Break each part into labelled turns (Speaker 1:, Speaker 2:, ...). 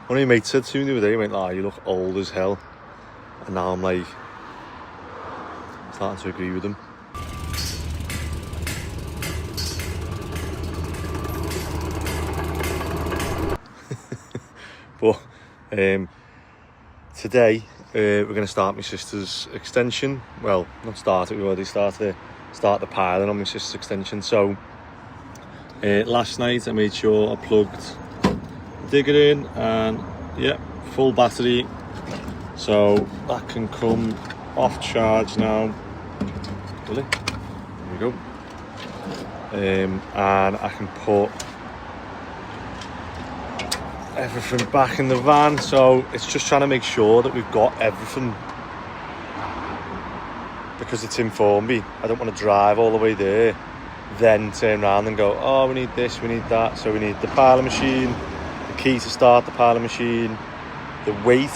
Speaker 1: One of my mates said to me the other day, he went, "Oh, you look old as hell." And now I'm like, starting to agree with him. But today we're going to start my sister's extension. Well, not start it, we already start the piling on my sister's extension. So last night I made sure I plugged the digger in, and yeah, full battery, so that can come off charge now. Really? There we go. And I can put everything back in the van. So it's just trying to make sure that we've got everything, because it's in Formby. I don't want to drive all the way there, then turn around and go, oh, we need this, we need that. So we need the piling machine, the key to start the piling machine, the weight.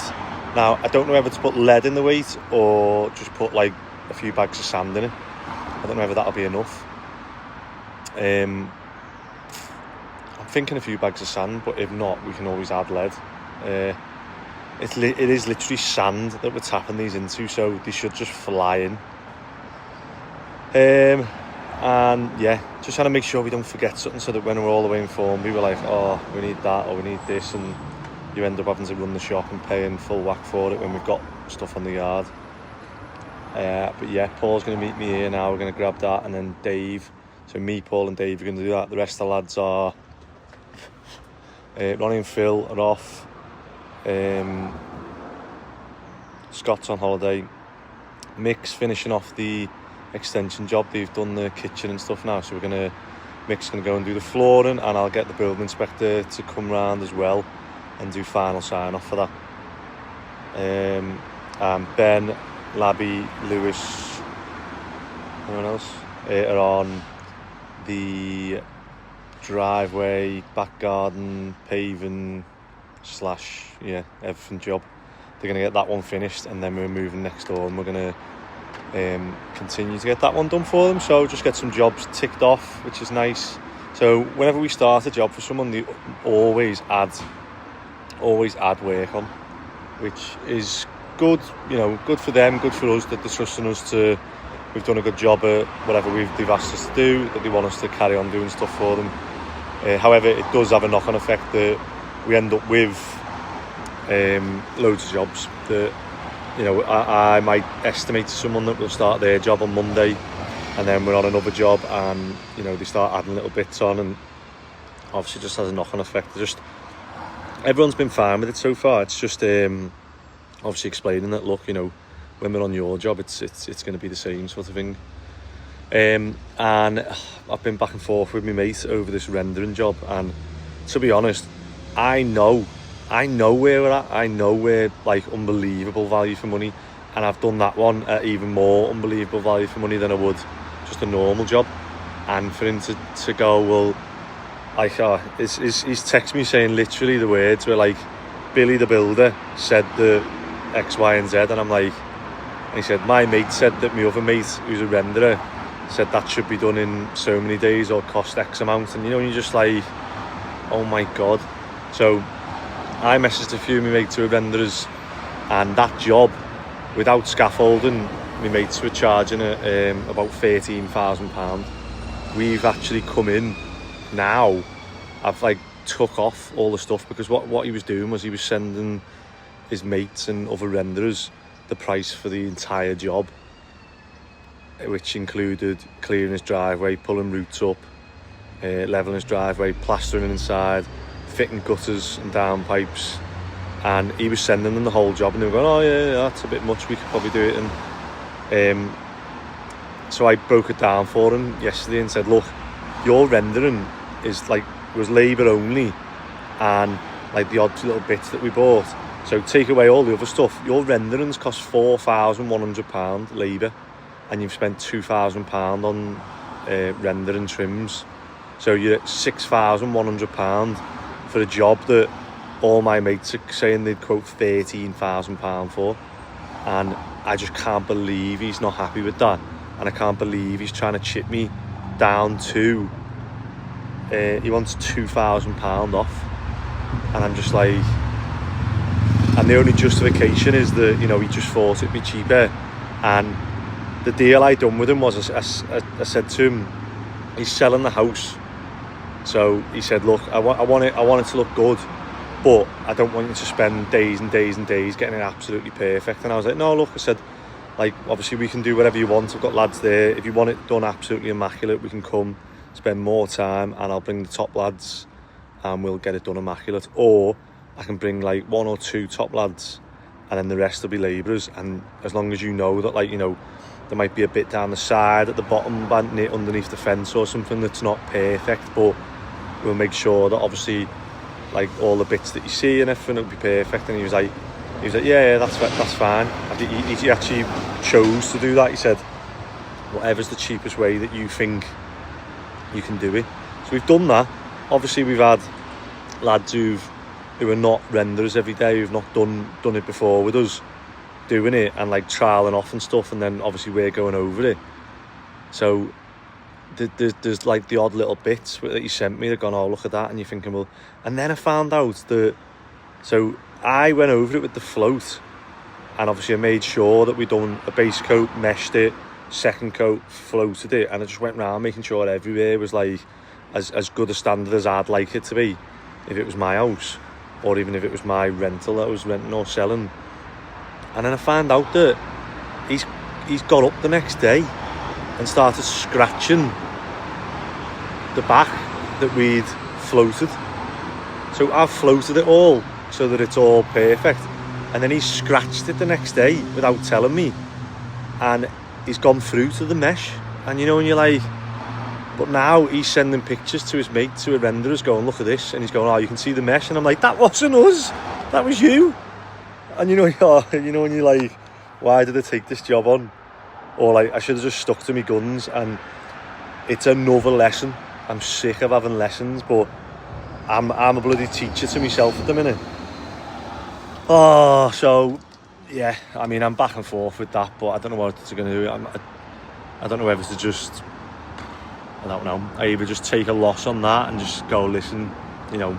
Speaker 1: Now I don't know whether to put lead in the weight or just put like a few bags of sand in it. I don't know whether that'll be enough. I'm thinking a few bags of sand, but if not, we can always add lead. It is literally sand that we're tapping these into, so they should just fly in. And yeah, just trying to make sure we don't forget something, so that when we're all the way in Formby, we're like, oh, we need that or we need this, and you end up having to run the shop and paying full whack for it when we've got stuff on the yard. But yeah, Paul's going to meet me here now. We're going to grab that, and then Dave. So me, Paul and Dave are going to do that. The rest of the lads are... Ronnie and Phil are off. Scott's on holiday. Mick's finishing off the extension job. They've done the kitchen and stuff now, so Mick's going to go and do the flooring, and I'll get the building inspector to come round as well and do final sign off for that. Ben, Labby, Lewis, anyone else are on the driveway, back garden, paving / everything job. They're going to get that one finished, and then we're moving next door, and we're going to continue to get that one done for them. So just get some jobs ticked off, which is nice. So whenever we start a job for someone, they always add work on, which is good, good for them, good for us, that they're trusting us to. We've done a good job at whatever they've asked us to do, that they want us to carry on doing stuff for them. However, it does have a knock-on effect that we end up with loads of jobs that, I might estimate to someone that will start their job on Monday, and then we're on another job, and they start adding little bits on, and obviously just has a knock-on effect. Everyone's been fine with it so far. It's just obviously explaining that, look, when we're on your job, it's going to be the same sort of thing. And I've been back and forth with my mate over this rendering job, and to be honest, I know where we're at. I know we're like unbelievable value for money, and I've done that one at even more unbelievable value for money than I would just a normal job. And for him to go, well, like, he's texted me saying literally the words were like, Billy the builder said the X, Y and Z, and I'm like, and he said, my mate said that my other mate, who's a renderer, said that should be done in so many days or cost X amount, and you're just like, oh my god. So I messaged a few of my mates who are renderers, and that job, without scaffolding, my mates were charging about £13,000. We've actually come in now. I've like took off all the stuff, because what he was doing was he was sending his mates and other renderers the price for the entire job, which included clearing his driveway, pulling roots up, leveling his driveway, plastering inside, fitting gutters and downpipes, and he was sending them the whole job, and they were going, oh yeah, that's a bit much, we could probably do it. And so I broke it down for him yesterday and said, look, your rendering was labour only, and like the odd little bits that we bought. So take away all the other stuff, your renderings cost £4,100 labour, and you've spent £2,000 on rendering trims. So you're at £6,100 for a job that all my mates are saying they'd quote £13,000 for. And I just can't believe he's not happy with that. And I can't believe he's trying to chip me down to, he wants £2,000 off. And I'm just like, and the only justification is that, you know, he just thought it'd be cheaper. And the deal I done with him was, I said to him, he's selling the house, so he said, look, I want it to look good, but I don't want you to spend days and days and days getting it absolutely perfect. And I was like, no, look, I said, like, obviously we can do whatever you want. I've got lads there. If you want it done absolutely immaculate, we can come, spend more time, and I'll bring the top lads and we'll get it done immaculate. Or I can bring like 1 or 2 top lads, and then the rest will be labourers. And as long as you know that, like, you know, there might be a bit down the side at the bottom, underneath the fence or something that's not perfect, but we'll make sure that obviously, like, all the bits that you see and everything will be perfect. And he was like, yeah, that's fine. He actually chose to do that. He said, whatever's the cheapest way that you think you can do it. So we've done that. Obviously we've had lads who are not renderers every day, who've not done it before with us, doing it and like trialing off and stuff, and then obviously we're going over it. So there's like the odd little bits that you sent me that gone, oh, look at that, and you're thinking, well. And then I found out that, so I went over it with the float, and obviously I made sure that we'd done a base coat, meshed it, second coat, floated it, and I just went around making sure everywhere was like as good a standard as I'd like it to be if it was my house, or even if it was my rental that I was renting or selling. And then I found out that he's got up the next day and started scratching the back that we'd floated. So I've floated it all so that it's all perfect, and then he scratched it the next day without telling me, and he's gone through to the mesh. And you know, when you're like, but now he's sending pictures to his mate, to a renderers, going, look at this, and he's going, oh, you can see the mesh. And I'm like, that wasn't us, that was you. And you know, when you're like, why did I take this job on? Or like, I should have just stuck to my guns. And it's another lesson. I'm sick of having lessons, but I'm a bloody teacher to myself at the minute. Oh, so yeah, I mean, I'm back and forth with that, but I don't know what it's going to do. I don't know whether to just, I don't know, I either just take a loss on that and just go, listen, you know,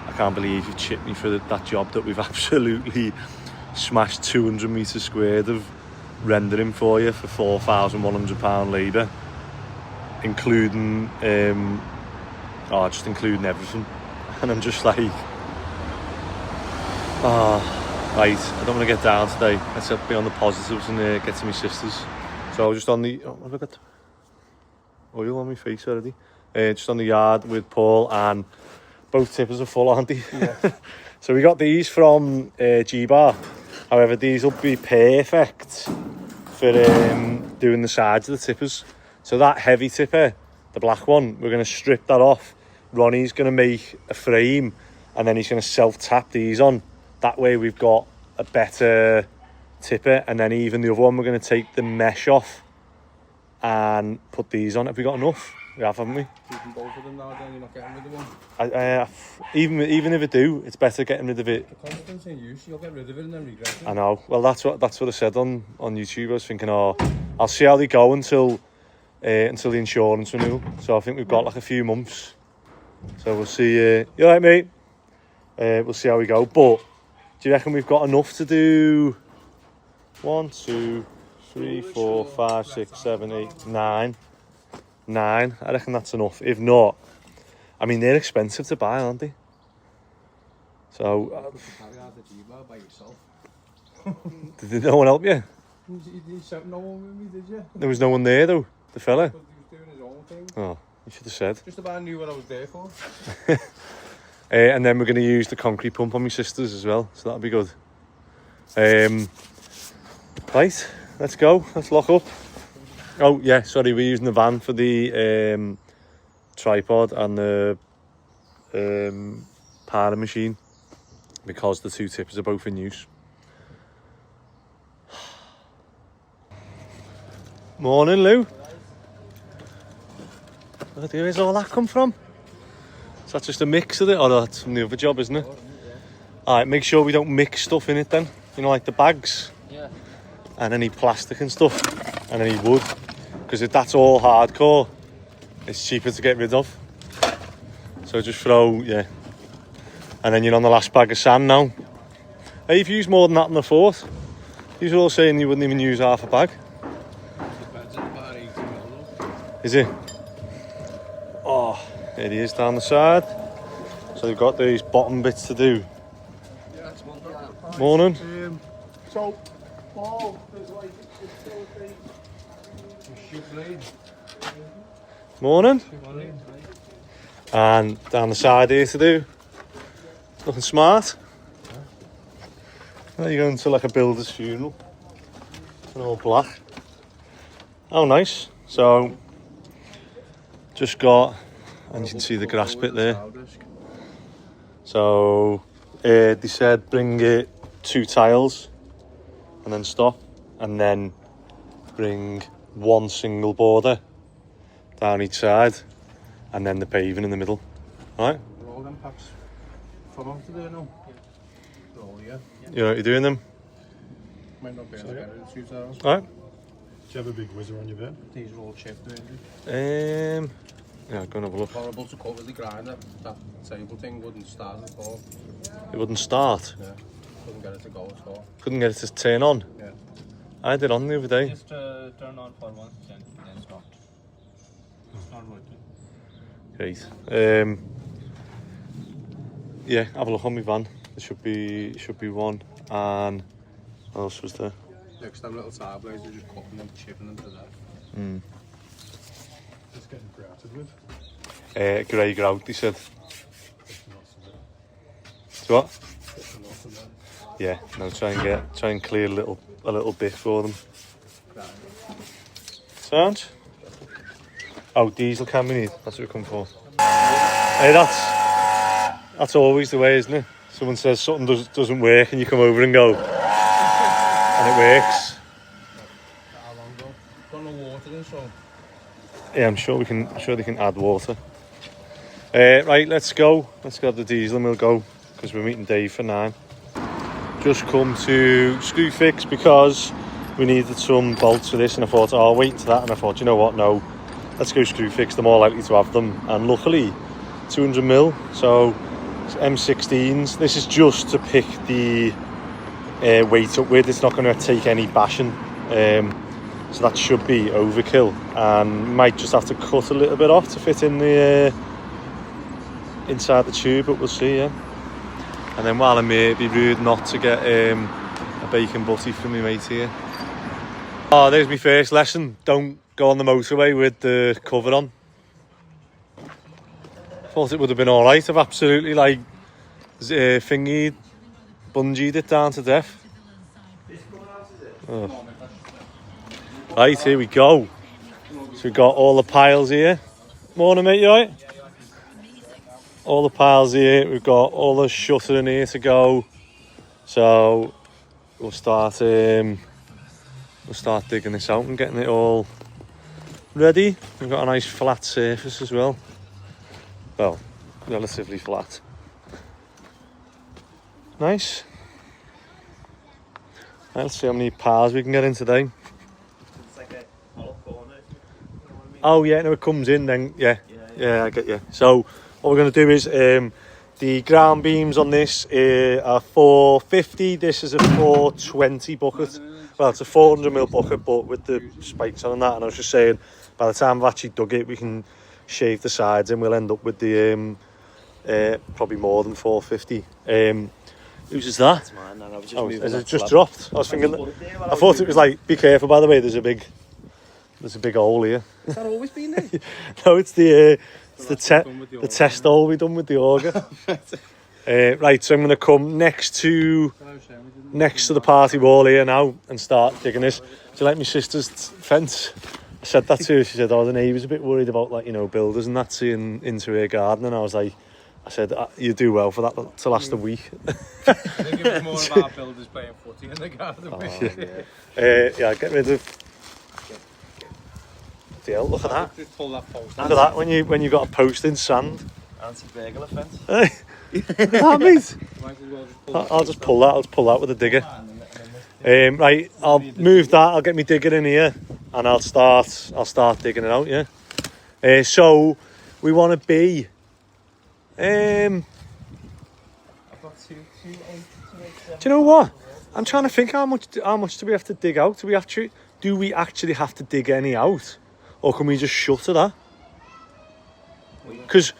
Speaker 1: I can't believe you chipped me for that job that we've absolutely smashed 200 metres squared of rendering for you for £4,100 labour, including just including everything. And I'm just like, right, I don't want to get down today. Let's be on the positives and get to my sisters. So I was just on the, I've got oil on my face already. Just on the yard with Paul, and both tippers are full, aren't they? Yeah. So we got these from G-Bar. However, these will be perfect for doing the sides of the tippers. So that heavy tipper, the black one, we're going to strip that off. Ronnie's going to make a frame, and then he's going to self-tap these on. That way we've got a better tipper. And then even the other one, we're going to take the mesh off and put these on. Have we got enough? We have, haven't we?
Speaker 2: Keeping both of them now, then you're not getting rid of one.
Speaker 1: Even if I do, it's better getting rid of it.
Speaker 2: The constant's in use, you'll get rid of it and then regret it.
Speaker 1: I know. Well, that's what I said on YouTube. I was thinking, I'll see how they go until the insurance renewal. So I think we've got like a few months. So we'll see. You all right, mate? We'll see how we go. But do you reckon we've got enough to do 1, 2, 3, 4, 5, 6, 7, 8, 9? 9, I reckon that's enough. If not, I mean, they're expensive to buy, aren't they? So
Speaker 2: Carry out the G-Bar by yourself.
Speaker 1: did no one help you?
Speaker 2: You sent no one with me, did you?
Speaker 1: There was no one there though, the fella.
Speaker 2: Because he was doing his own thing.
Speaker 1: Oh, you should have said.
Speaker 2: Just about knew what I was there for.
Speaker 1: And then we're going to use the concrete pump on my sisters as well, so that'll be good. Right, let's go. Let's lock up. Oh yeah, sorry, we're using the van for the tripod and the powder machine because the two tippers are both in use. Morning, Lou. Where's all that come from? Is that just a mix of it, or that's from the other job, isn't it? Yeah. Alright, make sure we don't mix stuff in it then. You know, like the bags.
Speaker 2: Yeah.
Speaker 1: And any plastic and stuff. And any wood. Because if that's all hardcore, it's cheaper to get rid of. So just throw, yeah. And then you're on the last bag of sand now. Hey, you've used more than that in the fort. You were all saying you wouldn't even use half a bag.
Speaker 2: Depends on about 80 mil.
Speaker 1: Is it? Oh, there he is down the side. So they've got these bottom bits to do.
Speaker 2: Yeah, it's one.
Speaker 1: Morning.
Speaker 2: So, Paul, there's like shoot blade.
Speaker 1: Morning. And down the side here to do. Nothing smart. Now you're going to like a builder's funeral. In all black. Oh, nice. So, just got, and you can see the grass bit there. So, they said bring it 2 tiles and then stop, and then bring 1 single border down each side, and then the paving in the middle. Alright?
Speaker 2: We're all them packs from them today now. Oh, yeah.
Speaker 1: You know what you're doing them?
Speaker 2: Might not be able to get it in 2 tiles.
Speaker 1: Alright?
Speaker 3: Do you have a big whizzer on your bed?
Speaker 2: These are all chipped, really.
Speaker 1: Yeah, go and have a look.
Speaker 2: Horrible to cover the grinder. That table thing wouldn't start at all.
Speaker 1: It wouldn't start.
Speaker 2: Yeah. Couldn't get it to go at all.
Speaker 1: Couldn't get it to turn on.
Speaker 2: Yeah.
Speaker 1: I had it on the other day.
Speaker 4: Just turn on for 1 second, then stop. It's not working.
Speaker 1: Great. Yeah, have a look on my van. There should be one. And what else was there?
Speaker 2: Next time little tire blades are just cutting them, chipping them to death.
Speaker 1: Mm.
Speaker 3: It's getting grouted with.
Speaker 1: Grey grout, he said.
Speaker 3: It's not so good.
Speaker 1: So what?
Speaker 3: It's not so bad.
Speaker 1: Yeah, no, try and clear a little bit for them. Sound? Oh, diesel can we need? That's what we come for. Hey, that's always the way, isn't it? Someone says something doesn't work, and you come over and go, and it works.
Speaker 2: How long ago? Got no water in, so.
Speaker 1: Yeah, I'm sure they can add water. Right, let's go. Let's grab the diesel and we'll go, because we're meeting Dave for 9. Just come to Screwfix because we needed some bolts for this, and I thought, oh, I'll wait to that, and I thought, you know what, no, let's go Screwfix, they're more likely to have them, and luckily 200mm, so M16s. This is just to pick the weight up with. It's not going to take any bashing, so that should be overkill, and might just have to cut a little bit off to fit in the inside the tube, but we'll see. Yeah. And then while I'm here, it'd be rude not to get a bacon butty from my mate here. Oh, there's my first lesson. Don't go on the motorway with the cover on. Thought it would have been alright. I've absolutely bungeed it down to death. Oh. Right, here we go. So we've got all the piles here. Morning, mate, you alright? All the piles here. We've got all the shuttering here to go. So we'll start digging this out and getting it all ready. We've got a nice flat surface as well. Well, relatively flat. Nice. Let's see how many piles we can get in today.
Speaker 4: It's like a hollow corner.
Speaker 1: Oh yeah, no, it comes in then. Yeah, I get you. So what we're going to do is the ground beams on this are 450. This is a 420 bucket. Well, it's a 400mm bucket, but with the spikes on and that. And I was just saying, by the time I've actually dug it, we can shave the sides and we'll end up with the probably more than 450. Whose is that?
Speaker 4: That's mine, and I was just
Speaker 1: Oh,
Speaker 4: moving
Speaker 1: has
Speaker 4: that
Speaker 1: it just
Speaker 4: slab.
Speaker 1: dropped? I was thinking. I thought it was like, be careful, by the way. There's a big hole here.
Speaker 2: Has that always been there?
Speaker 1: No, it's the
Speaker 2: done with the auger,
Speaker 1: test hole we done with the auger. Right, so I'm going to come next to the party wall here now and start digging this. Do you like my sister's fence? I said that to her. She said, "Oh, the neighbour's a bit worried about builders and that seeing into her garden." And I said, "You do well for that to last a week."
Speaker 2: I think it was more about builders playing footy in the garden.
Speaker 1: Yeah, get rid of. Deal. Look at that.
Speaker 2: Just pull that post.
Speaker 1: Look at that when you got a post in sand.
Speaker 4: Anti-burglar fence.
Speaker 1: Hey, look at that, mate.
Speaker 2: Might as well just pull
Speaker 1: I'll just pull that. I'll just pull that with a digger. Right, I'll move that. I'll get my digger in here, and I'll start digging it out. Yeah. So we want to be.
Speaker 4: I've got 280
Speaker 1: Do you know what? I'm trying to think how much do we have to dig out? Do we actually have to dig any out, or can we just shutter that? Because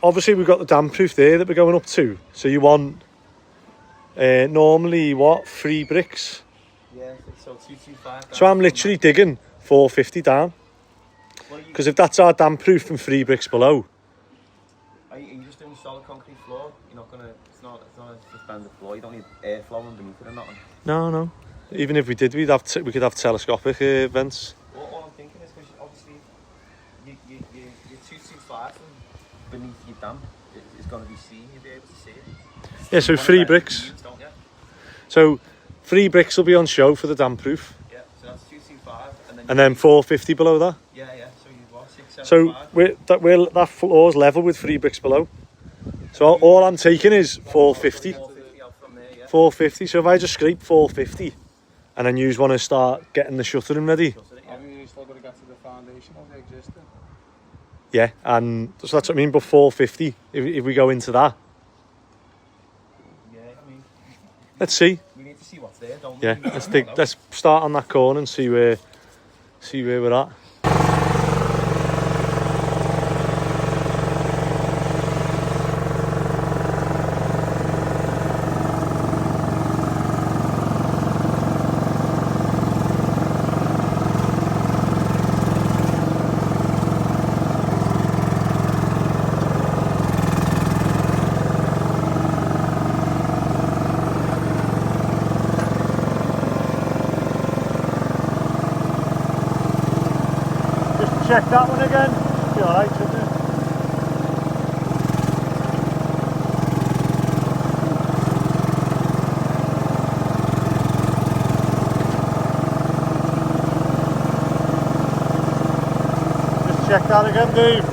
Speaker 1: obviously we've got the damp proof there that we're going up to. So you want normally what 3 bricks?
Speaker 4: Yeah, so 225.
Speaker 1: So I'm literally digging 450 down. Because if that's our damp proof and 3 bricks below.
Speaker 4: Are you just doing solid concrete floor? You're not gonna. It's not a suspended floor. You don't need airflow underneath it or nothing.
Speaker 1: No. Even if we did, we could have telescopic vents.
Speaker 4: All I'm thinking is because obviously your 225 from beneath your damp is going to be seen. You'll be able to see it.
Speaker 1: Yeah, so 3 bricks.
Speaker 4: Don't you?
Speaker 1: So 3 bricks will be on show for the damp proof.
Speaker 4: Yeah, so that's 225,
Speaker 1: And then 450 below that.
Speaker 4: Yeah. So you what? 675.
Speaker 1: So that floor's level with 3 bricks below. So all I'm taking is 450.
Speaker 4: 450 out from there. Yeah.
Speaker 1: 450. So if I just scrape 450 and then use one to start getting the shuttering ready.
Speaker 2: I mean, you still got to get to the foundation of the existing.
Speaker 1: Yeah, and so that's what I mean. But 450 if we go into that.
Speaker 4: Yeah, I mean,
Speaker 1: Let's see.
Speaker 4: we need to see what's there, don't
Speaker 1: Yeah,
Speaker 4: we?
Speaker 1: let's start on that corner and see where we're at. Check that one again. Be alright, shouldn't it? Just check that again, Dave.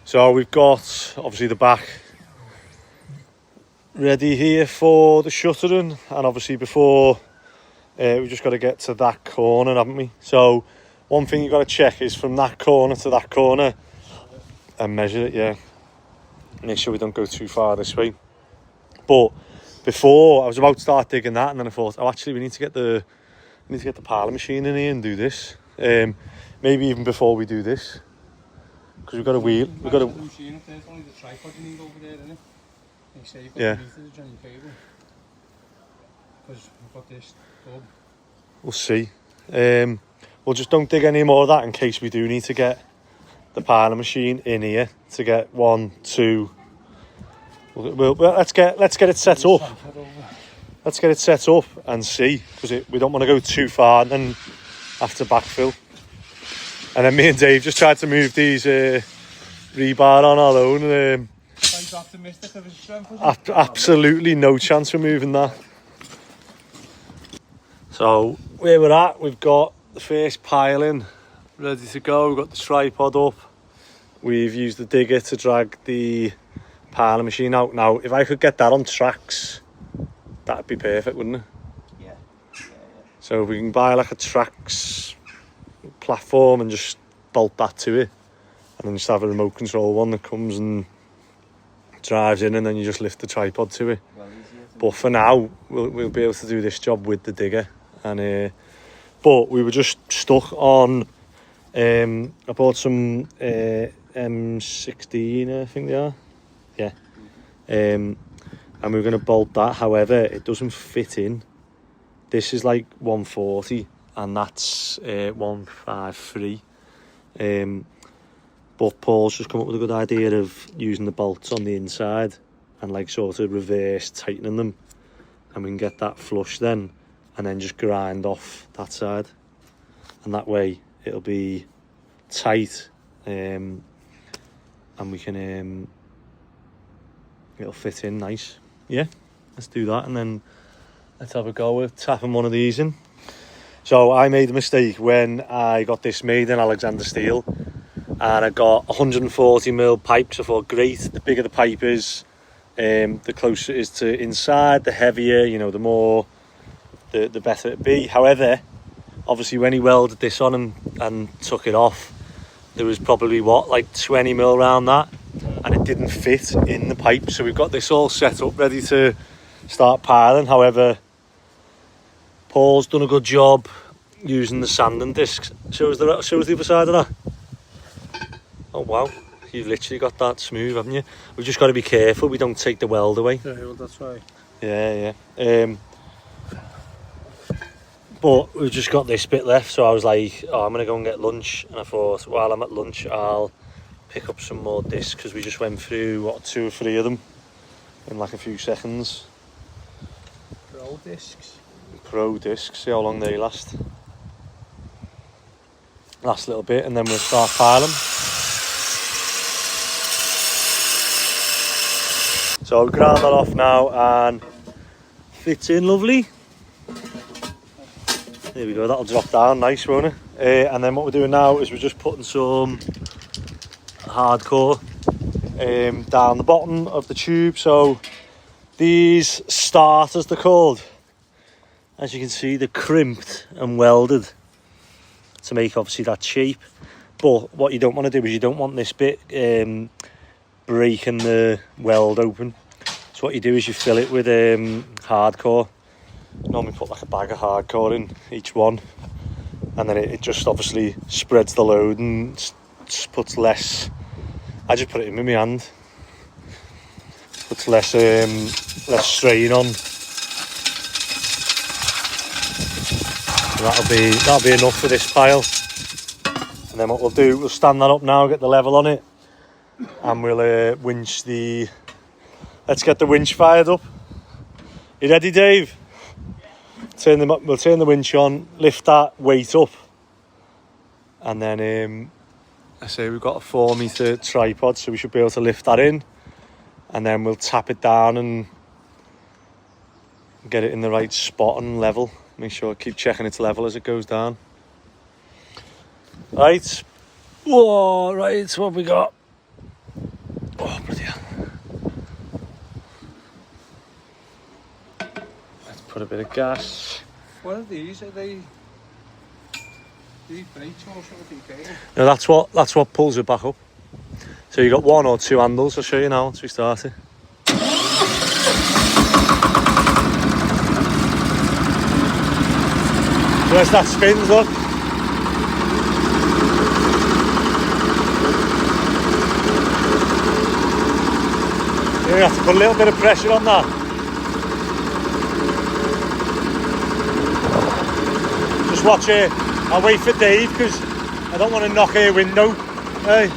Speaker 1: So we've got obviously the back ready here for the shuttering, and obviously before we've just got to get to that corner, haven't we? So one thing you've got to check is from that corner to that corner and measure it, yeah. Make sure we don't go too far this way. But before I was about to start digging that, and then I thought, oh, actually we need to get the piler machine in here and do this. Maybe even before we do this. Because we've got a wheel, we've got a...
Speaker 2: The machine up there, it's only the tripod you need over there, isn't it? You say you've got
Speaker 1: Yeah.
Speaker 2: the meterage on your cable. Because we've got this tub.
Speaker 1: We'll see. We'll just don't dig any more of that in case we do need to get the piler machine in here to get 1, 2... Well, let's get it set up. Let's get it set up and see, because we don't want to go too far and then have to backfill. And then me and Dave just tried to move these rebar on our own.
Speaker 2: Quite optimistic of his strength, was it?
Speaker 1: Absolutely no chance of moving that. So where we're at, we've got the first piling ready to go. We've got the tripod up. We've used the digger to drag the piler machine out. Now, if I could get that on tracks, that'd be perfect, wouldn't it?
Speaker 4: Yeah.
Speaker 1: So if we can buy like a tracks platform and just bolt that to it, and then just have a remote control one that comes and drives in, and then you just lift the tripod to it.
Speaker 4: Well, easier to
Speaker 1: But for now, we'll be able to do this job with the digger. And but we were just stuck on. I bought some M16, I think they are. Yeah. And we were going to bolt that. However, it doesn't fit in. This is like 140, and that's 153. But Paul's just come up with a good idea of using the bolts on the inside and like sort of reverse tightening them, and we can get that flush then, and then just grind off that side, and that way it'll be tight, and we can it'll fit in nice. Yeah, let's do that, and then let's have a go with tapping one of these in. So I made a mistake when I got this made in Alexander Steel, and I got 140mm pipes. I thought, great, the bigger the pipe is, the closer it is to inside, the heavier, you know, the more the better it'd be. However, obviously when he welded this on and took it off, there was probably what, like 20 mil around that, and it didn't fit in the pipe. So we've got this all set up ready to start piling. However, Paul's done a good job using the sanding discs. Shows the other side of that. Oh wow, you've literally got that smooth, haven't you? We've just got to be careful we don't take the weld away.
Speaker 2: Yeah, well, that's right.
Speaker 1: Yeah. But we've just got this bit left, so I was like, oh, I'm going to go and get lunch. And I thought, while I'm at lunch, I'll pick up some more discs, because we just went through, what, 2 or 3 of them in like a few seconds.
Speaker 4: Pro discs.
Speaker 1: Pro discs, see how long they last. Last little bit, and then we'll start piling. So I'll ground that off now, and fits in lovely. There we go, that'll drop down nice, won't it? And then what we're doing now is we're just putting some hardcore down the bottom of the tube. So these starters, they're called, as you can see, they're crimped and welded to make obviously that shape. But what you don't want to do is you don't want this bit breaking the weld open. So what you do is you fill it with hardcore. Normally put like a bag of hardcore in each one, and then it just obviously spreads the load and puts less. I just put it in with my hand. Puts less strain on. And that'll be enough for this pile. And then what we'll do, we'll stand that up now, get the level on it, and we'll winch the. Let's get the winch fired up. You ready, Dave? We'll turn the winch on, lift that weight up, and then I say we've got a 4 metre tripod, so we should be able to lift that in, and then we'll tap it down and get it in the right spot and level. Make sure, keep checking its level as it goes down. Right, whoa, right, what have we got? Oh, bloody hell. Put a bit of gas.
Speaker 2: What are these? Are they brakes or something?
Speaker 1: No, that's what pulls it back up. So you got 1 or 2 handles. I'll show you now once we start it. Where's that spins, look? You have to put a little bit of pressure on that. Just watch it. I'll wait for Dave because I don't want to knock a window. Hey.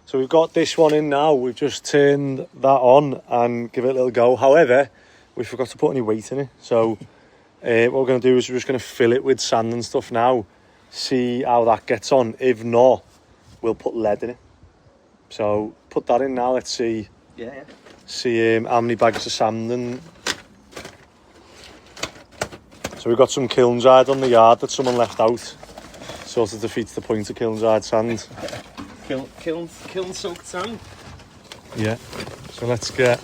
Speaker 1: So we've got this one in now. We've just turned that on and give it a little go. However, we forgot to put any weight in it. So what we're going to do is we're just going to fill it with sand and stuff now. See how that gets on. If not, we'll put lead in it. So put that in now. Let's see.
Speaker 4: Yeah.
Speaker 1: See how many bags of sand and. So we've got some Kilnside on the yard that someone left out. Sort of defeats the point of Kilnside sand.
Speaker 4: Kiln soaked sand.
Speaker 1: Yeah. So let's get.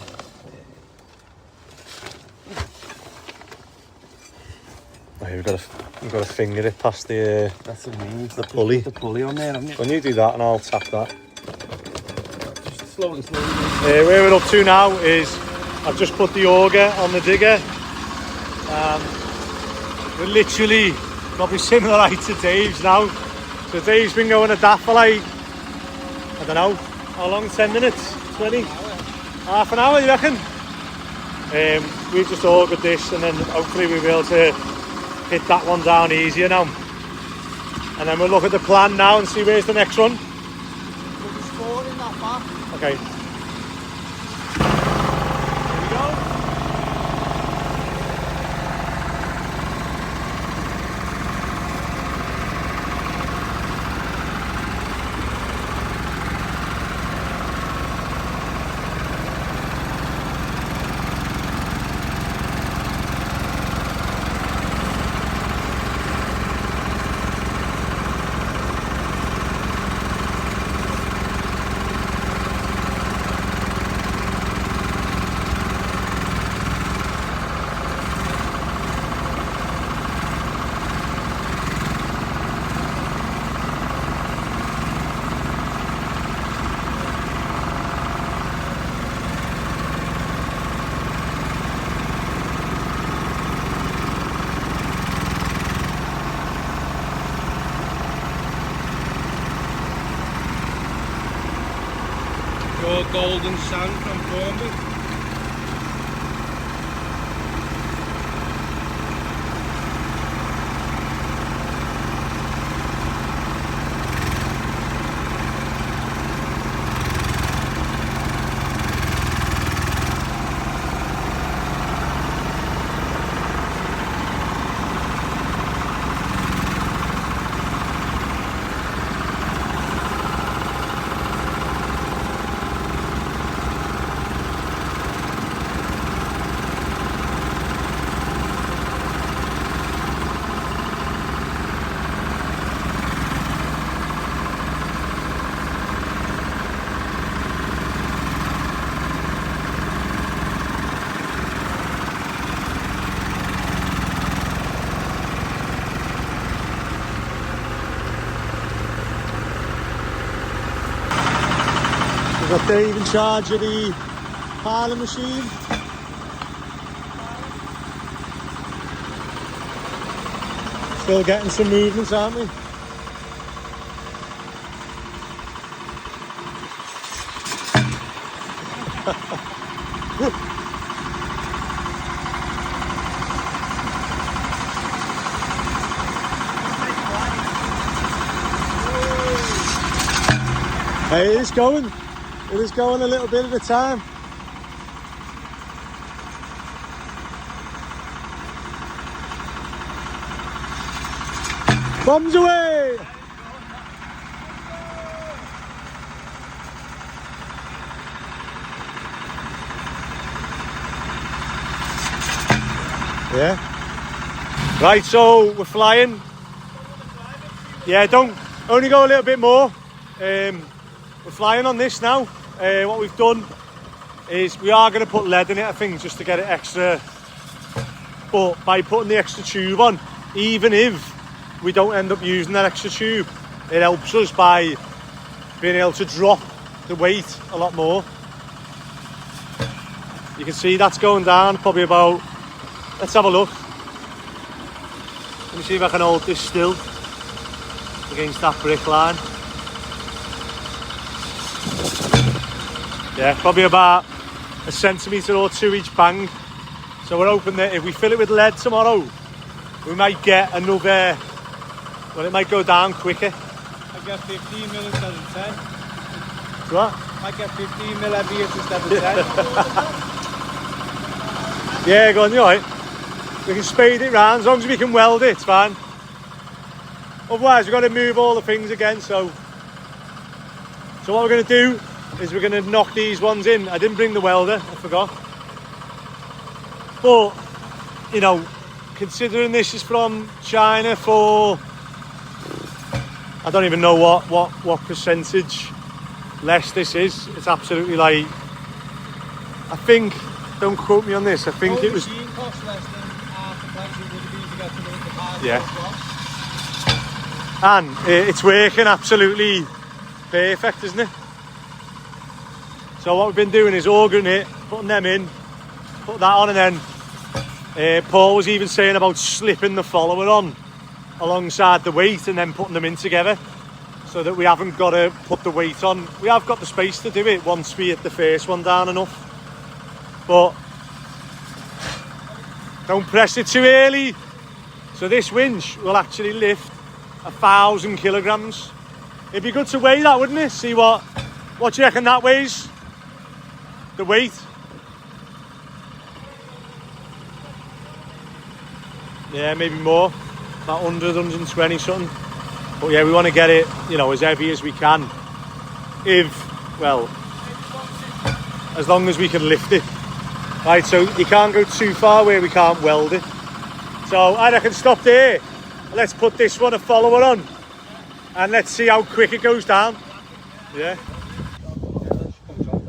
Speaker 1: Oh, we've got to finger it past the.
Speaker 4: That's what I mean.
Speaker 1: The pulley.
Speaker 4: The pulley on there, haven't you?
Speaker 1: When you do that, and I'll tap that.
Speaker 4: Just slowly.
Speaker 1: Where we're up to now is I've just put the auger on the digger. We're literally probably similar height to Dave's now. So Dave's been going at that for like, I don't know, how long? 10 minutes? 20? Half an hour, you reckon? We've just augered this, and then hopefully we'll be able to hit that one down easier now. And then we'll look at the plan now and see where's the next one.
Speaker 4: There's 4 in that back.
Speaker 1: Okay. Here we go.
Speaker 2: Pure golden sand from Thornbury.
Speaker 1: We've got Dave in charge of the piling machine. Still getting some movements, aren't we? Hey, it's going. It is going a little bit at a time. Bombs away! Yeah. Right, so we're flying. Yeah, don't only go a little bit more. We're flying on this now. What we've done is we are going to put lead in it, I think, just to get it extra. But by putting the extra tube on, even if we don't end up using that extra tube, it helps us by being able to drop the weight a lot more. You can see that's going down probably about, let's have a look. Let me see if I can hold this still against that brick line. Yeah, probably about a centimetre or two each bang. So we're hoping that if we fill it with lead tomorrow, we might get another, well, it might go down quicker.
Speaker 2: I get 15 mil instead of 10.
Speaker 1: What?
Speaker 2: I get 15 mil heavier instead of 10.
Speaker 1: Yeah, go on, you're right. We can spade it round, as long as we can weld it, it's fine. Otherwise, we've got to move all the things again, so what we're going to do is we're going to knock these ones in. I didn't bring the welder, I forgot. But, you know, considering this is from China for, I don't even know what percentage less this is. It's absolutely like, I think, don't quote me on this, I think it was...
Speaker 2: machine costs less than half the price it would be to get to the pilot
Speaker 1: Yeah.
Speaker 2: as well.
Speaker 1: And it's working absolutely perfect, isn't it? So what we've been doing is augering it, putting them in, put that on, and then Paul was even saying about slipping the follower on alongside the weight and then putting them in together so that we haven't got to put the weight on. We have got the space to do it once we hit the first one down enough. But don't press it too early. So this winch will actually lift 1,000 kilograms. It'd be good to weigh that, wouldn't it? See what do you reckon that weighs? The weight. Yeah, maybe more. About 100, 120 something. But yeah, we want to get it, you know, as heavy as we can. As long as we can lift it. Right, so you can't go too far where we can't weld it. So I reckon stop there. Let's put this one a follower on. And let's see how quick it goes down. Yeah.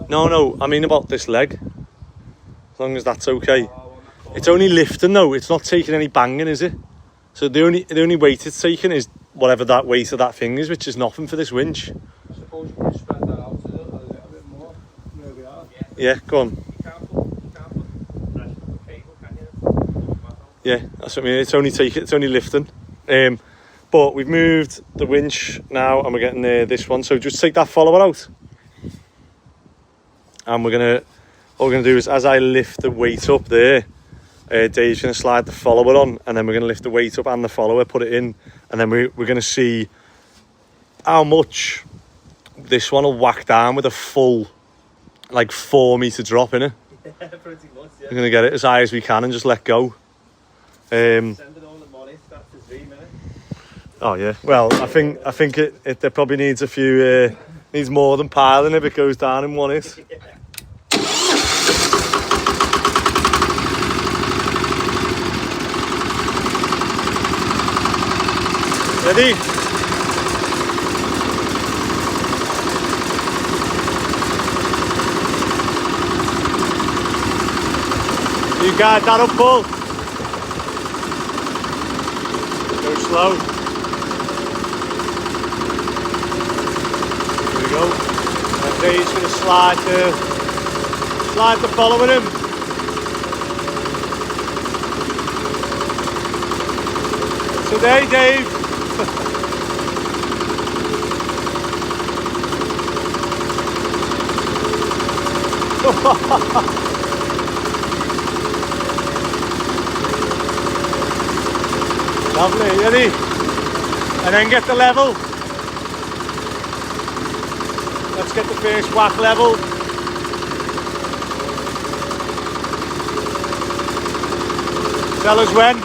Speaker 1: No, I mean about this leg. As long as that's okay. It's only lifting though, it's not taking any banging, is it? So the only weight it's taking is whatever that weight of that thing is, which is nothing for this winch.
Speaker 2: I suppose we can spread that out a little bit more where we are.
Speaker 1: Yeah, go on.
Speaker 4: You can't put pressure on the cable, can you?
Speaker 1: Yeah, that's what I mean. It's only lifting. But we've moved the winch now and we're getting this one. So just take that follower out. and what we're gonna do is, as I lift the weight up there, Dave's gonna slide the follower on, and then we're gonna lift the weight up and the follower, put it in, and then we're gonna see how much this one will whack down with a full, like 4 meter drop in it.
Speaker 4: Pretty much, yeah.
Speaker 1: We're gonna get it as high as we can and just let go.
Speaker 4: Send it all the money, that's the 3 minutes.
Speaker 1: Oh yeah. Well, I think it probably needs a few needs more than piling if it goes down in one hit. Ready? You got that up, Paul. Go slow. There we go. And Dave's going to slide the follower in. Today, Dave. Lovely, ready? And then get the level. Let's get the first whack level. Tell us when.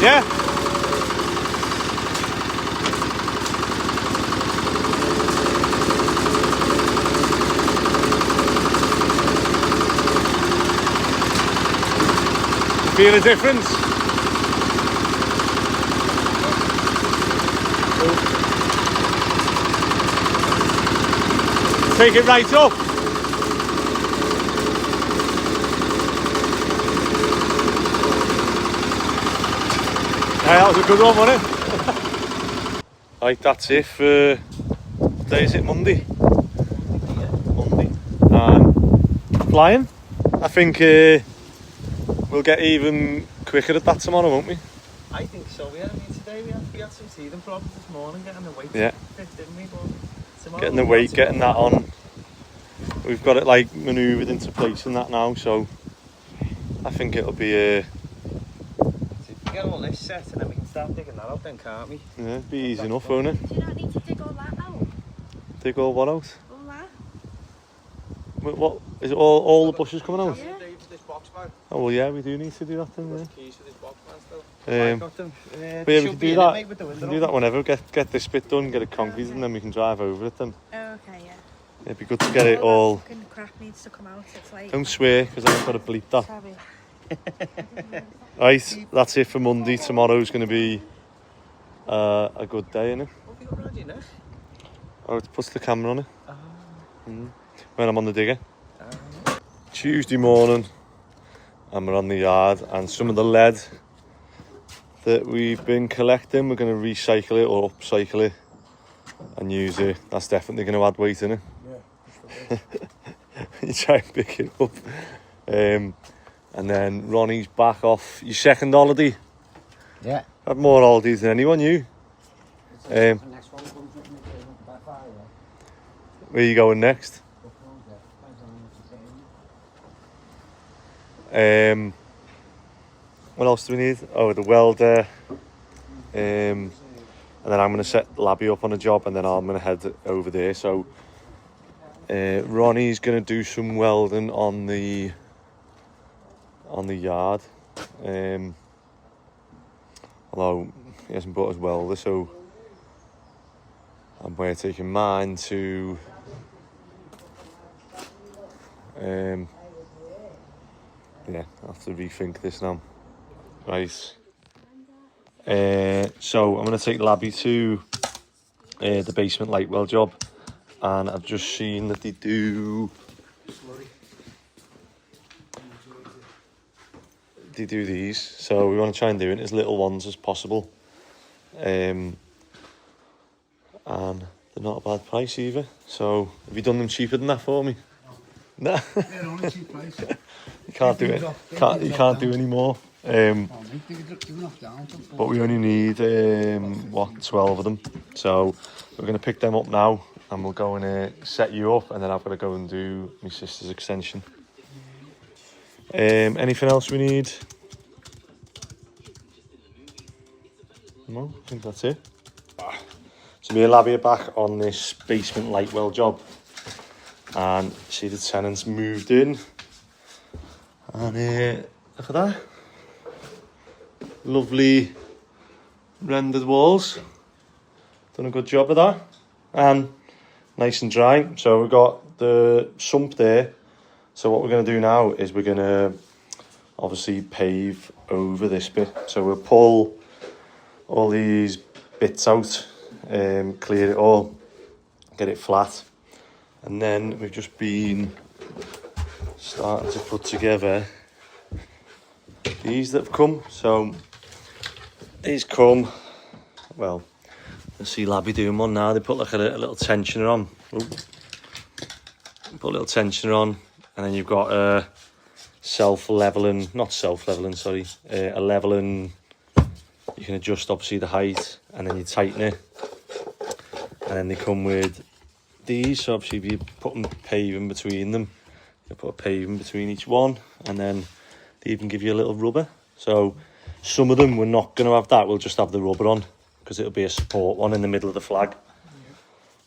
Speaker 1: Yeah? Feel a difference? Take it right up. Yeah, that was a good one, wasn't it? Right, that's it for, what day is it, Monday? Monday. Flying. I think we'll get even quicker at that tomorrow, won't we?
Speaker 4: I think so, yeah. I mean, today we had some teething problems this morning, getting the weight
Speaker 1: Yeah.
Speaker 4: fit, didn't we? But tomorrow
Speaker 1: Getting the weight, getting that on. We've got it like manoeuvred into place and that now, so I think it'll be
Speaker 4: we get all this set and then we can start digging that out then, can't we?
Speaker 1: yeah, be easy enough, won't it?
Speaker 5: Do you not need to dig all that out?
Speaker 1: Dig all what out?
Speaker 5: All that?
Speaker 1: What is it? All the bushes coming out?
Speaker 5: Yeah.
Speaker 4: This box man.
Speaker 1: Oh well, yeah, we do need to do that then.
Speaker 4: Keys for this box man still.
Speaker 1: Yeah.
Speaker 4: Got them.
Speaker 1: But yeah, we can do that. We can do that whenever. Get this bit done, get it concrete, and then we can drive over it. Then
Speaker 5: Oh, okay, yeah.
Speaker 1: it'd be good to get it all.
Speaker 5: That fucking crap needs to come out. It's like...
Speaker 1: Don't swear, because I've got to bleep that.
Speaker 5: Sorry.
Speaker 1: Right, that's it for Monday. Tomorrow's going to be a good day, innit?
Speaker 4: What have you got around your neck?
Speaker 1: Oh, it puts the camera on it. When I'm on the digger. Tuesday morning, and we're on the yard, and some of the lead that we've been collecting, we're going to recycle it or upcycle it and use it. That's definitely going to add weight in it.
Speaker 3: Yeah.
Speaker 1: You try and pick it up. And then Ronnie's back off your second holiday.
Speaker 2: Yeah.
Speaker 1: Had more holidays than anyone, you. Where are you going next? What else do we need? Oh, the welder. And then I'm going to set Labby up on a job, and then I'm going to head over there. So Ronnie's going to do some welding on the yard. Although he hasn't brought his welder, so I'm going to take mine to yeah, I have to rethink this now. Right. So I'm going to take Labby to the basement light weld job, and I've just seen that they do these, so we want to try and do it as little ones as possible. And they're not a bad price either. So have you done them cheaper than that for me? No.
Speaker 2: They're only cheap price.
Speaker 1: You can't do it. You can't do any more. But we only need 12 of them, so we're going to pick them up now and we'll go and set you up, and then I've got to go and do my sister's extension. Anything else we need? No, I think that's it. So me and Labby are back on this basement light well job, and see the tenants moved in, and look at that, lovely rendered walls. Done a good job of that, and nice and dry. So we've got the sump there. So what we're going to do now is we're going to obviously pave over this bit. So we'll pull all these bits out, clear it all, get it flat, and then we've just been starting to put together these that have come. So these come, well, let's see Labby doing one now. They put like a little tensioner on. Ooh. Put a little tensioner on, and then you've got a self-leveling, not self-leveling, sorry, a leveling. You can adjust obviously the height, and then you tighten it, and then they come with these. So obviously if you put them paving between them, you put a paving between each one, and then they even give you a little rubber. So some of them we're not going to have that, we'll just have the rubber on, because it'll be a support one in the middle of the flag.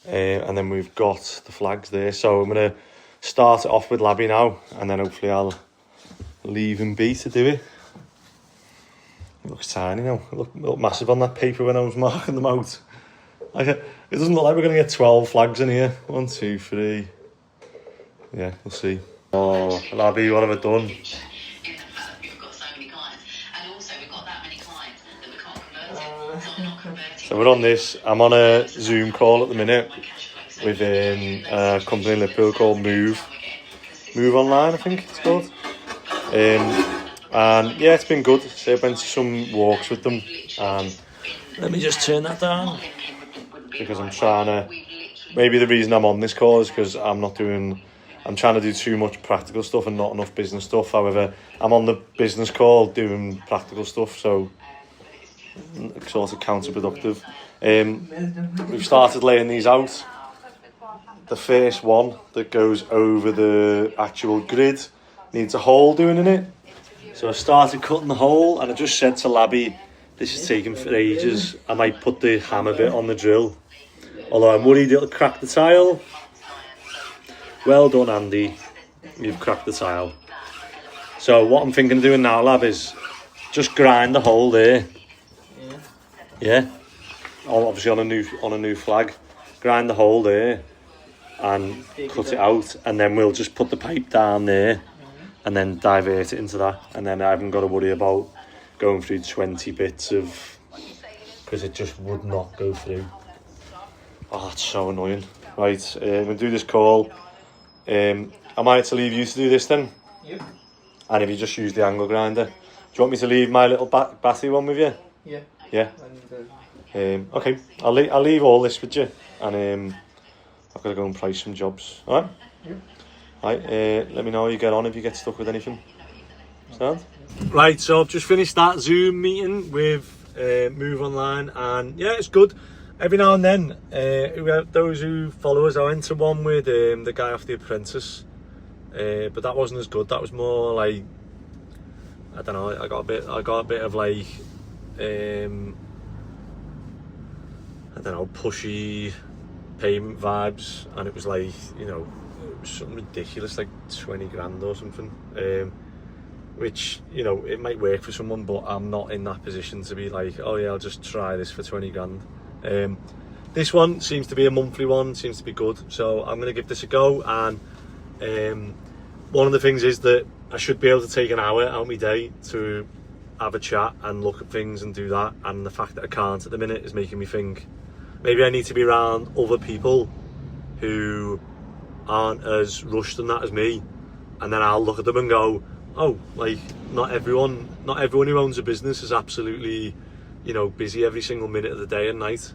Speaker 1: And then we've got the flags there. So I'm going to start it off with Labby now, and then hopefully I'll leave him be to do it. It looks tiny now. It looked massive on that paper when I was marking them out. It doesn't look like we're going to get 12 flags in here. 1, 2, 3. Yeah, we'll see. Oh, Labby, what have I done? So we're on this. I'm on a Zoom call at the minute with a company in Liverpool called Move Online, I think it's called. And yeah, it's been good. So I went to some walks with them, and let me just turn that down, because I'm trying to, maybe the reason I'm on this call is because I'm trying to do too much practical stuff and not enough business stuff. However, I'm on the business call doing practical stuff, so it's sort of counterproductive. We've started laying these out. The first one that goes over the actual grid needs a hole doing in it. So I started cutting the hole, and I just said to Labby, this is taking for ages. I might put the hammer bit on the drill, although I'm worried it'll crack the tile. Well done, Andy. You've cracked the tile. So what I'm thinking of doing now, Lab, is just grind the hole there. Yeah. Obviously on a new flag. Grind the hole there and cut it out, and then we'll just put the pipe down there and then divert it into that, and then I haven't got to worry about going through 20 bits of, because it just would not go through. Oh, it's so annoying. Right, we'll do this call. Am I to leave you to do this then?
Speaker 4: Yep.
Speaker 1: And if you just use the angle grinder, do you want me to leave my little battery one with you?
Speaker 4: Yeah.
Speaker 1: Yeah. Okay, I'll leave all this with you, and I've got to go and price some jobs. All right.
Speaker 4: Yep.
Speaker 1: Right. Let me know how you get on if you get stuck with anything. Sound? Right. So I've just finished that Zoom meeting with Move Online, and yeah, it's good. Every now and then, those who follow us, I went to one with the guy off The Apprentice, but that wasn't as good. That was more like, I don't know. I got a bit of like, I don't know, pushy payment vibes, and it was like, you know, it was something ridiculous, like 20 grand or something. Which, you know, it might work for someone, but I'm not in that position to be like, oh yeah, I'll just try this for 20 grand. This one seems to be a monthly one, seems to be good, so I'm going to give this a go. And one of the things is that I should be able to take an hour out of my day to have a chat and look at things and do that, and the fact that I can't at the minute is making me think maybe I need to be around other people who aren't as rushed in that as me, and then I'll look at them and go, oh, like, not everyone who owns a business is absolutely, you know, busy every single minute of the day and night.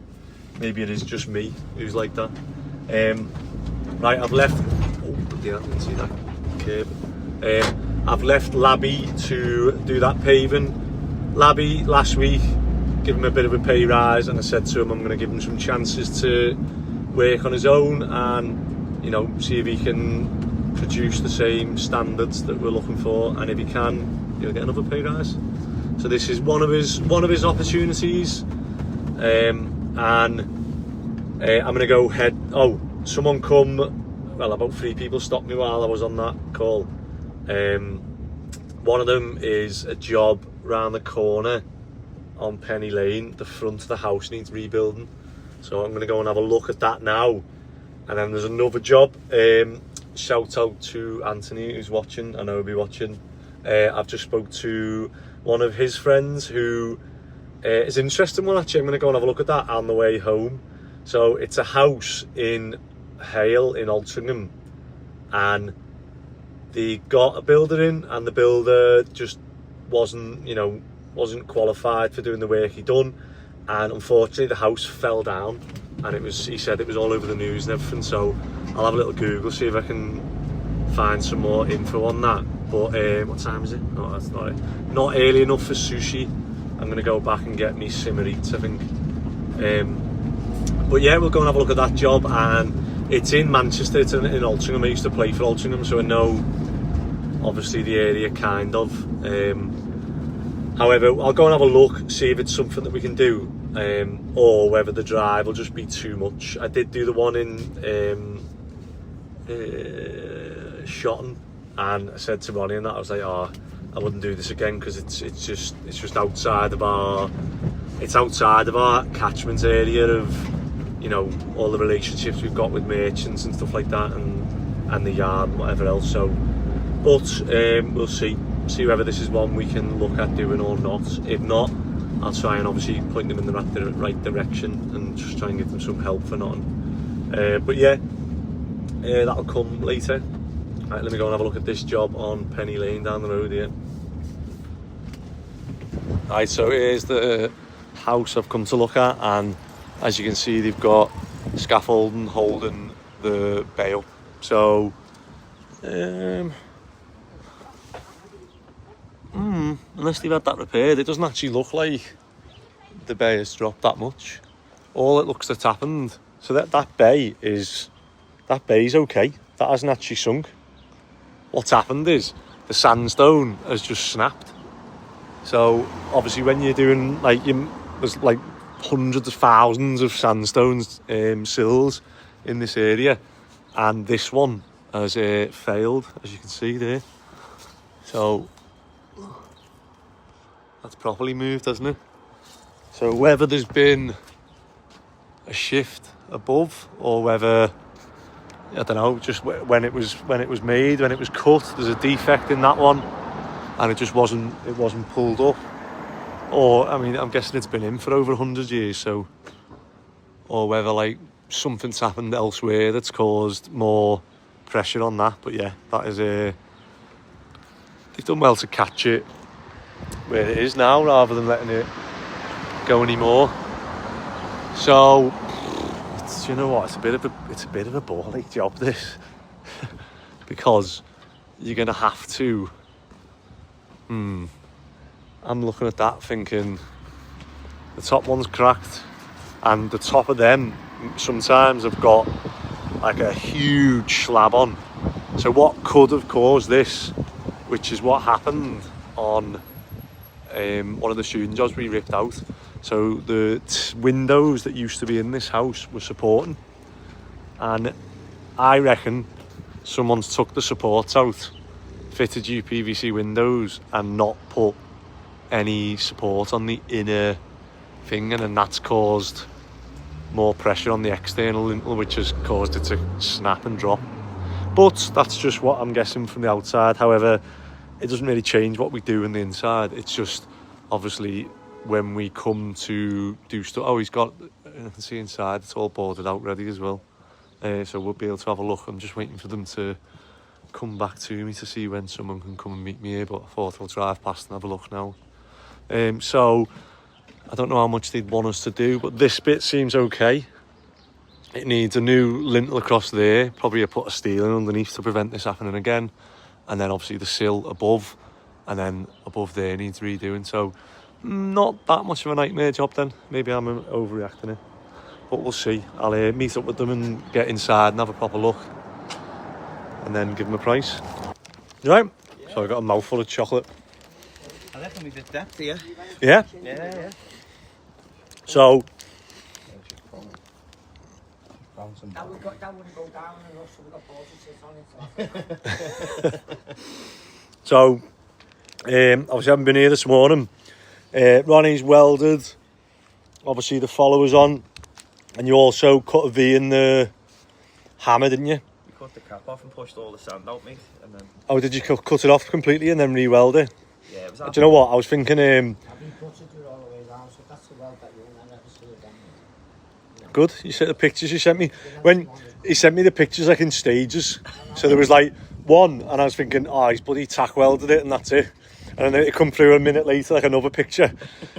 Speaker 1: Maybe it is just me who's like that. Right, I've left, oh yeah, I didn't see that curb. I've left Labby to do that paving. Labby last week, give him a bit of a pay rise, and I said to him I'm going to give him some chances to work on his own and, you know, see if he can produce the same standards that we're looking for, and if he can, he'll get another pay rise. So this is one of his opportunities, and I'm gonna go head. Oh, someone come. Well, about 3 people stopped me while I was on that call. One of them is a job round the corner on Penny Lane. The front of the house needs rebuilding, so I'm gonna go and have a look at that now. And then there's another job. Shout out to Anthony who's watching. I know he'll be watching. I've just spoke to one of his friends who is an interesting one actually. I'm going to go and have a look at that on the way home. So it's a house in Hale in Altrincham, and they got a builder in, and the builder just wasn't qualified for doing the work he done, and unfortunately the house fell down, and he said it was all over the news and everything. So I'll have a little Google, see if I can find some more info on that. But what time is it? Oh, that's not it. Not early enough for sushi. I'm gonna go back and get me simmer eats, I think. But yeah, we'll go and have a look at that job, and it's in Manchester. It's in Altrincham. I used to play for Altrincham, so I know obviously the area kind of. However, I'll go and have a look, see if it's something that we can do, or whether the drive will just be too much. I did do the one in Shotton, and I said to Ronnie and that, I was like, oh, I wouldn't do this again, because it's just outside of our catchment area of, you know, all the relationships we've got with merchants and stuff like that, and the yard and whatever else. So, but we'll see whether this is one we can look at doing or not. If not, I'll try and obviously point them in the right direction and just try and give them some help for nothing. But yeah, that'll come later. Right, let me go and have a look at this job on Penny Lane down the road here. Right, so here's the house I've come to look at, and as you can see, they've got scaffolding holding the bay up. So, unless they've had that repaired, it doesn't actually look like the bay has dropped that much. All it looks that's happened, so that bay's okay. That hasn't actually sunk. What's happened is the sandstone has just snapped. So obviously when you're doing there's like hundreds of thousands of sandstone sills in this area, and this one has failed, as you can see there. So that's properly moved, hasn't it? So whether there's been a shift above, or whether, I don't know, just when it was made, when it was cut, there's a defect in that one, and it wasn't pulled up. Or, I mean, I'm guessing it's been in for over 100 years, so, or whether like something's happened elsewhere that's caused more pressure on that. But yeah, that is they've done well to catch it where it is now, rather than letting it go anymore. So, you know what? It's a bit of a ball-ache job, this, because you're gonna have to. I'm looking at that thinking the top one's cracked, and the top of them sometimes have got like a huge slab on. So what could have caused this, which is what happened on one of the student jobs we ripped out. So the windows that used to be in this house were supporting, and I reckon someone's took the supports out, fitted UPVC windows, and not put any support on the inner thing, and then that's caused more pressure on the external lintel, which has caused it to snap and drop. But that's just what I'm guessing from the outside. However, it doesn't really change what we do in the inside. It's just obviously when we come to do stuff. Oh, he's got, I can see inside, it's all boarded out ready as well. So we'll be able to have a look. I'm just waiting for them to come back to me to see when someone can come and meet me here, but I thought I'll drive past and have a look now. So I don't know how much they'd want us to do, but this bit seems okay. It needs a new lintel across there, probably a put of steel in underneath to prevent this happening again, and then obviously the sill above, and then above there needs redoing. So not that much of a nightmare job then. Maybe I'm overreacting it. but we'll see. I'll meet up with them and get inside and have a proper look, and then give them a price. You right? Yeah. So I got a mouthful of chocolate.
Speaker 4: I reckon we did that, do you?
Speaker 1: Yeah.
Speaker 4: Yeah.
Speaker 1: So.
Speaker 6: That wouldn't go down enough, so we got 46 on it.
Speaker 1: So, obviously I haven't been here this morning. Ronnie's welded, obviously the followers on, and you also cut a V in the hammer, didn't you?
Speaker 4: We cut the cap off and pushed all the sand out, mate, and then...
Speaker 1: Oh, did you cut it off completely and then re-weld it?
Speaker 4: Yeah, it was...
Speaker 1: Do you know what? I was thinking...
Speaker 6: I've been putting it all the way around, so that's the weld that you'll never see again.
Speaker 1: Good. You see the pictures you sent me? When he sent me the pictures like in stages. So there was like one, and I was thinking, oh, he's bloody tack welded it, and that's it. And then it come through a minute later, like another picture,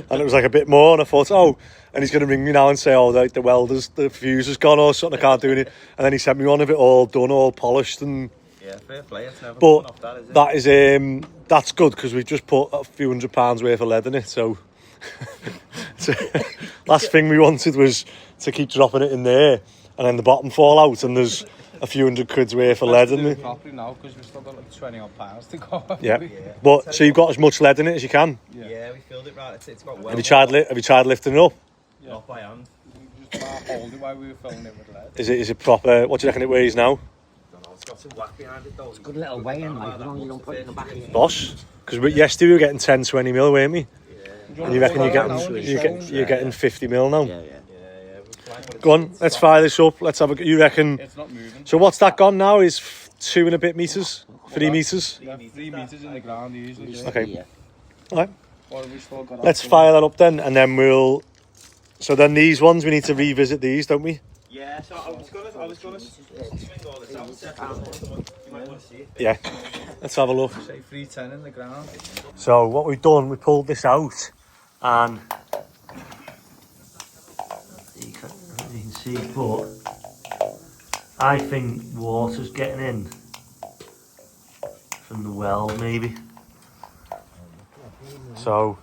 Speaker 1: and it was like a bit more. And I thought, oh, and he's going to ring me now and say, oh, like the fuse has gone or something. I can't do anything. And then he sent me one of it all done, all polished, and
Speaker 4: yeah, fair play. It's never
Speaker 1: but
Speaker 4: off that, is it?
Speaker 1: that is that's good because we just put a few £100 worth of lead in it. So last thing we wanted was to keep dropping it in there and then the bottom fall out and there's a few £100 worth of lead in it.
Speaker 2: Properly now because we've still got like 20 odd pounds to go.
Speaker 1: Yeah. But so you've got as much lead in it as you can.
Speaker 4: Yeah, we filled it right. It's got well.
Speaker 1: Have you tried lifting it up?
Speaker 4: Yeah. Not by hand.
Speaker 2: We just hold it while we were filling it with lead.
Speaker 1: Is it proper? What do you reckon it weighs now?
Speaker 4: It's got some whack behind it though. It's
Speaker 6: a good little weighing, like, as long as you don't put it in the back of your head.
Speaker 1: Boss, because yesterday we were getting 10-20 mil, weren't we? Yeah. And you reckon you're getting 50 mil now?
Speaker 6: Yeah.
Speaker 1: Go on, let's fire this up. Let's have a. You reckon?
Speaker 2: It's not moving.
Speaker 1: So what's that gone now? Is 2 and a bit meters, 3 meters.
Speaker 2: 3 meters in the ground usually. Yeah.
Speaker 1: Okay.
Speaker 6: Yeah.
Speaker 1: All right.
Speaker 2: What have we still got?
Speaker 1: Let's fire that up then, and then we'll. So then these ones we need to revisit these, don't we?
Speaker 4: Yeah. So I was gonna swing all this out. You might want to see it.
Speaker 1: Yeah. Let's have a look.
Speaker 2: Say 310 in the ground.
Speaker 1: So what we've done, we pulled this out, and you can see, but I think water's getting in from the well, maybe. So,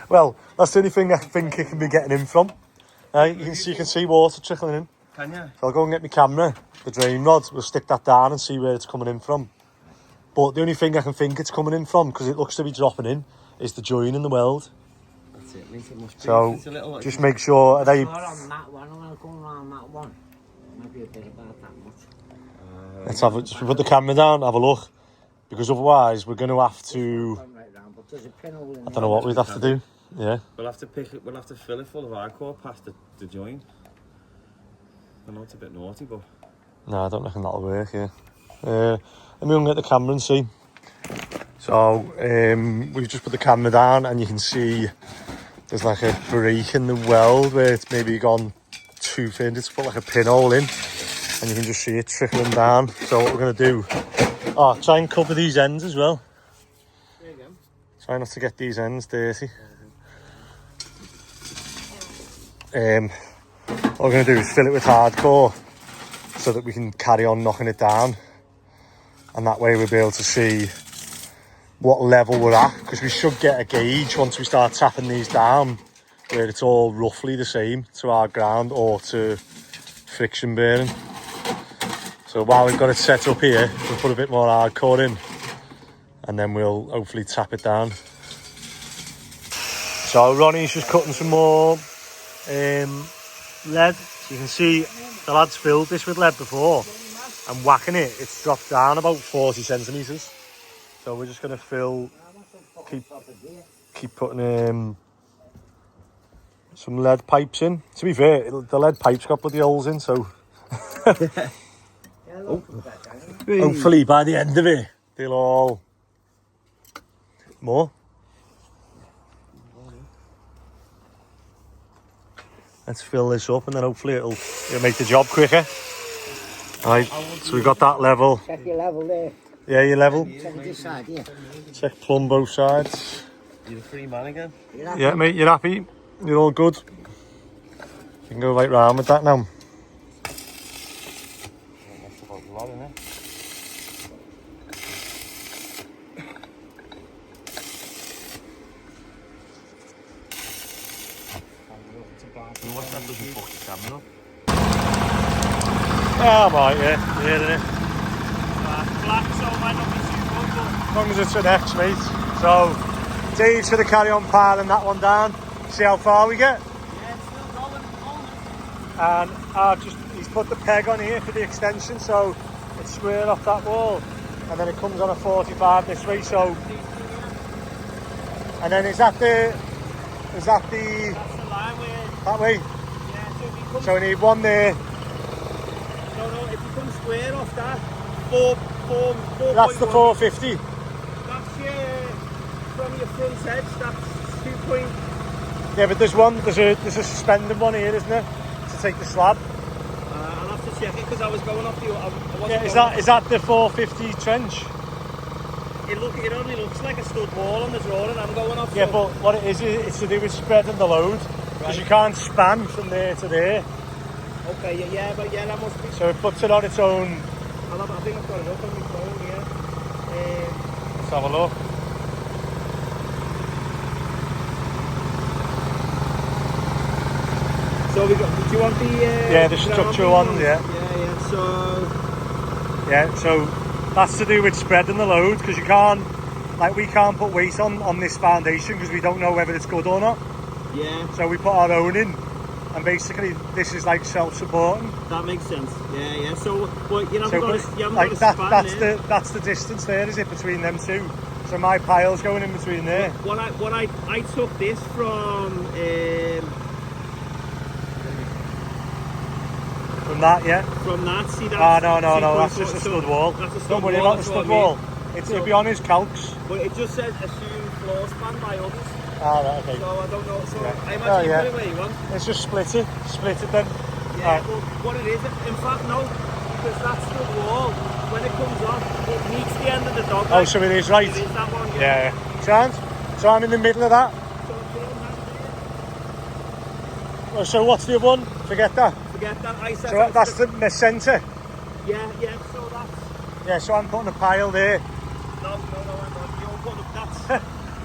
Speaker 1: well, that's the only thing I think it can be getting in from. You can see water trickling in.
Speaker 4: Can you?
Speaker 1: So I'll go and get my camera, the drain rod. We'll stick that down and see where it's coming in from. But the only thing I can think it's coming in from, because it looks to be dropping in, is the join in the weld.
Speaker 6: That's it, mate. It must be.
Speaker 1: So
Speaker 4: It's a little, like,
Speaker 1: just make sure. Are they?
Speaker 6: Not on that one, I'm going around that one. Might be a bit about that much.
Speaker 1: Let's have it. Just put the camera down, have a look, because otherwise we're going to have to.
Speaker 6: Come right round, but there's a pinhole in
Speaker 1: I don't know what we'd have to do. Yeah.
Speaker 4: We'll have to fill it full of hardcore past the joint. I know it's a bit naughty, but
Speaker 1: No, I don't reckon that'll work. Yeah. Let me go and get the camera and see. So we've just put the camera down, and you can see there's like a break in the weld where it's maybe gone too thin. It's put like a pinhole in, and you can just see it trickling down. So what we're going to do, try and cover these ends as well.
Speaker 6: There you go.
Speaker 1: Try not to get these ends dirty. What we're going to do is fill it with hardcore so that we can carry on knocking it down, and that way we'll be able to see what level we're at, because we should get a gauge once we start tapping these down where it's all roughly the same to our ground or to friction bearing. So while we've got it set up here, we'll put a bit more hardcore in, and then we'll hopefully tap it down. So Ronnie's just cutting some more lead. So you can see the lad's filled this with lead before, and whacking it, it's dropped down about 40 centimetres. So we're just going to keep putting some lead pipes in. To be fair, the lead pipes got bloody holes in, so hopefully by the end of it, they'll all more. Let's fill this up, and then hopefully it'll make the job quicker. Right, so we've got that level.
Speaker 6: Check your level there.
Speaker 1: Yeah, your level.
Speaker 6: Check this side, yeah.
Speaker 1: Check plumb both sides.
Speaker 4: you're a free man again.
Speaker 1: Yeah, mate, you're happy. You're all good. You can go right round with that now.
Speaker 4: That's about a lot, isn't it?
Speaker 1: What's that doesn't fuck the camera up? Yeah, I'm alright, yeah. Yeah, isn't it?
Speaker 4: Black, so it might not be too good, but
Speaker 1: As long as it's an X, mate. So, Dave's going to carry on piling that one down. See how far we get.
Speaker 4: yeah, it's still going.
Speaker 1: And he's put the peg on here for the extension, so it's square off that wall. And then it comes on a 45 this way, so... And then is that the...
Speaker 4: That's the line where,
Speaker 1: That way?
Speaker 4: yeah, so if you come,
Speaker 1: So we need one there.
Speaker 4: no, if you come square off that, 4,
Speaker 1: That's the 450.
Speaker 4: That's from your front edge, that's 2 point.
Speaker 1: Yeah, but there's a suspended one here, isn't there? To take the slab.
Speaker 4: I'll have to check it because I was going off the. I wasn't
Speaker 1: Yeah,
Speaker 4: going
Speaker 1: is that the 450 trench?
Speaker 4: It only looks like a stud wall on the drawing I'm going off.
Speaker 1: Yeah,
Speaker 4: so.
Speaker 1: but what it is, it's to do with spreading the load. Because you can't span from there to there.
Speaker 4: Okay, yeah, but that must be.
Speaker 1: So it puts it on its own.
Speaker 4: I think I've got it up on my phone, yeah.
Speaker 1: Let's have a look.
Speaker 4: So do you want the...
Speaker 1: Yeah, the structural one, yeah.
Speaker 4: Yeah,
Speaker 1: So that's to do with spreading the load, because we can't put weight on this foundation because we don't know whether it's good or not.
Speaker 4: yeah,
Speaker 1: So we put our own in, and basically this is like self-supporting.
Speaker 4: that makes sense. Yeah. So, but you haven't
Speaker 1: So
Speaker 4: got
Speaker 1: but,
Speaker 4: you haven't
Speaker 1: like
Speaker 4: got a span
Speaker 1: that's the distance there, is it, between them two? So my pile's going in between there.
Speaker 4: When I took this from
Speaker 1: That, yeah.
Speaker 4: from that, see that?
Speaker 1: No, that's just a stud wall.
Speaker 4: That's a stud
Speaker 1: Don't worry
Speaker 4: wall,
Speaker 1: about the
Speaker 4: that's what
Speaker 1: stud
Speaker 4: I mean.
Speaker 1: wall. It'll be on his calcs.
Speaker 4: But it just says assumed floor span by others.
Speaker 1: Right, okay.
Speaker 4: So I don't know. So
Speaker 1: Yeah.
Speaker 4: I imagine
Speaker 1: Oh,
Speaker 4: you
Speaker 1: yeah.
Speaker 4: put it where you want.
Speaker 1: Let's just split it then.
Speaker 4: Yeah,
Speaker 1: Right.
Speaker 4: but what it is, in fact, no, because that's the wall. When it comes off, it meets the end of the dog.
Speaker 1: Oh, so it is right.
Speaker 4: It is that one,
Speaker 1: Yeah. Chance? So I'm in the middle of that.
Speaker 4: So put on that there.
Speaker 1: Oh, so what's the other one? Forget that.
Speaker 4: Forget that. I said
Speaker 1: So that's the centre.
Speaker 4: Yeah, so that's...
Speaker 1: Yeah, so I'm putting a pile there.
Speaker 4: No, I'm not. You're putting up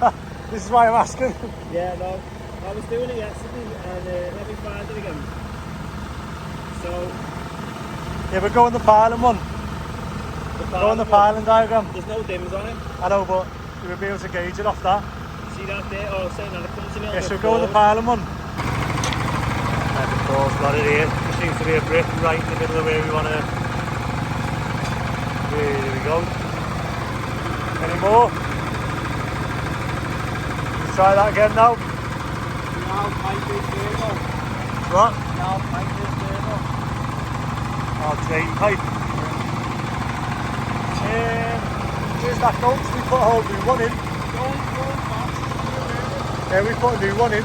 Speaker 4: that's...
Speaker 1: This is why I'm asking.
Speaker 4: Yeah, no. I was doing it yesterday and let me find it again. So...
Speaker 1: Yeah, but go on the piling one. Go on the piling diagram.
Speaker 4: There's no dims on it.
Speaker 1: I know, but you will be able to gauge it off that.
Speaker 4: See that there? Oh, saying that it comes to me on
Speaker 1: Yeah,
Speaker 4: the
Speaker 1: so go on the
Speaker 4: forward.
Speaker 1: piling one. And of course, got it here. There seems to be a brick right in the middle of where we want to... There we go. Any more? Let's try that again now.
Speaker 4: Now, pipe is there now.
Speaker 1: What?
Speaker 4: Now, pipe is there now.
Speaker 1: Our drain pipe. Here's that goat. We put a whole new one in. Yeah, we put a new one in.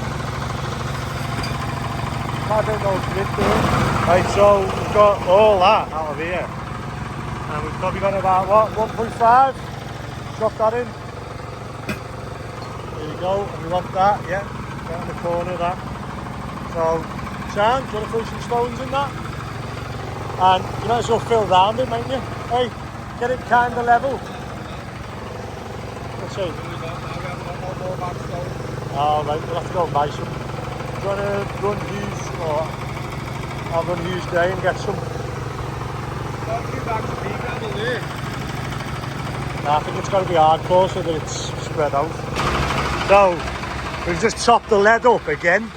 Speaker 1: I don't know if we did do it. Right, so we've got all that out of here. And we've probably got about, what, 1.5? Drop that in. There we go. And we want that, yeah. Right in the corner of that. So, Sean, do you want to throw some stones in that? And you might as well fill round it, mightn't you? Hey, get it kind of level. Let's see. Oh, right, we'll have to go and buy some. Do you want to run Hughes, or I'll run Hughes Day and get some? I think it's got to be hardcore so that it's spread out. So, we've just chopped the lead up again.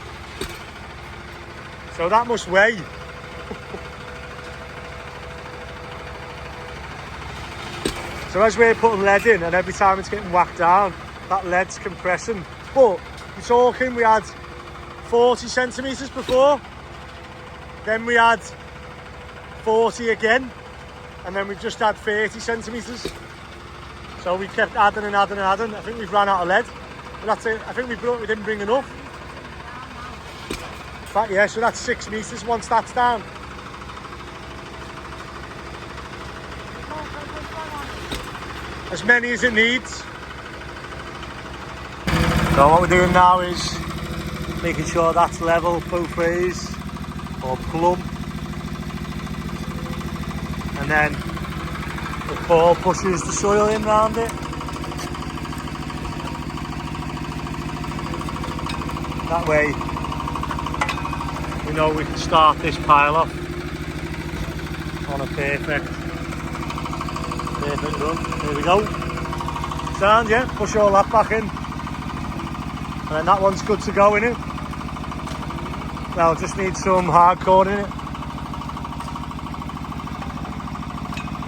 Speaker 1: So that must weigh. So as we're putting lead in, and every time it's getting whacked down, that lead's compressing. But we're talking, we had 40 centimetres before, then we had 40 again, and then we've just had 30 centimetres. So we kept adding and adding and adding. I think we've run out of lead. But that's it. I think we didn't bring enough. In fact, yeah, so that's 6 metres once that's down. As many as it needs. So what we're doing now is making sure that's level both ways, or plumb. And then the ball pushes the soil in round it. That way know we can start this pile off on a perfect run. There we go. Sound, yeah? Push all that back in. And then that one's good to go, innit? Well, just need some hardcore in it.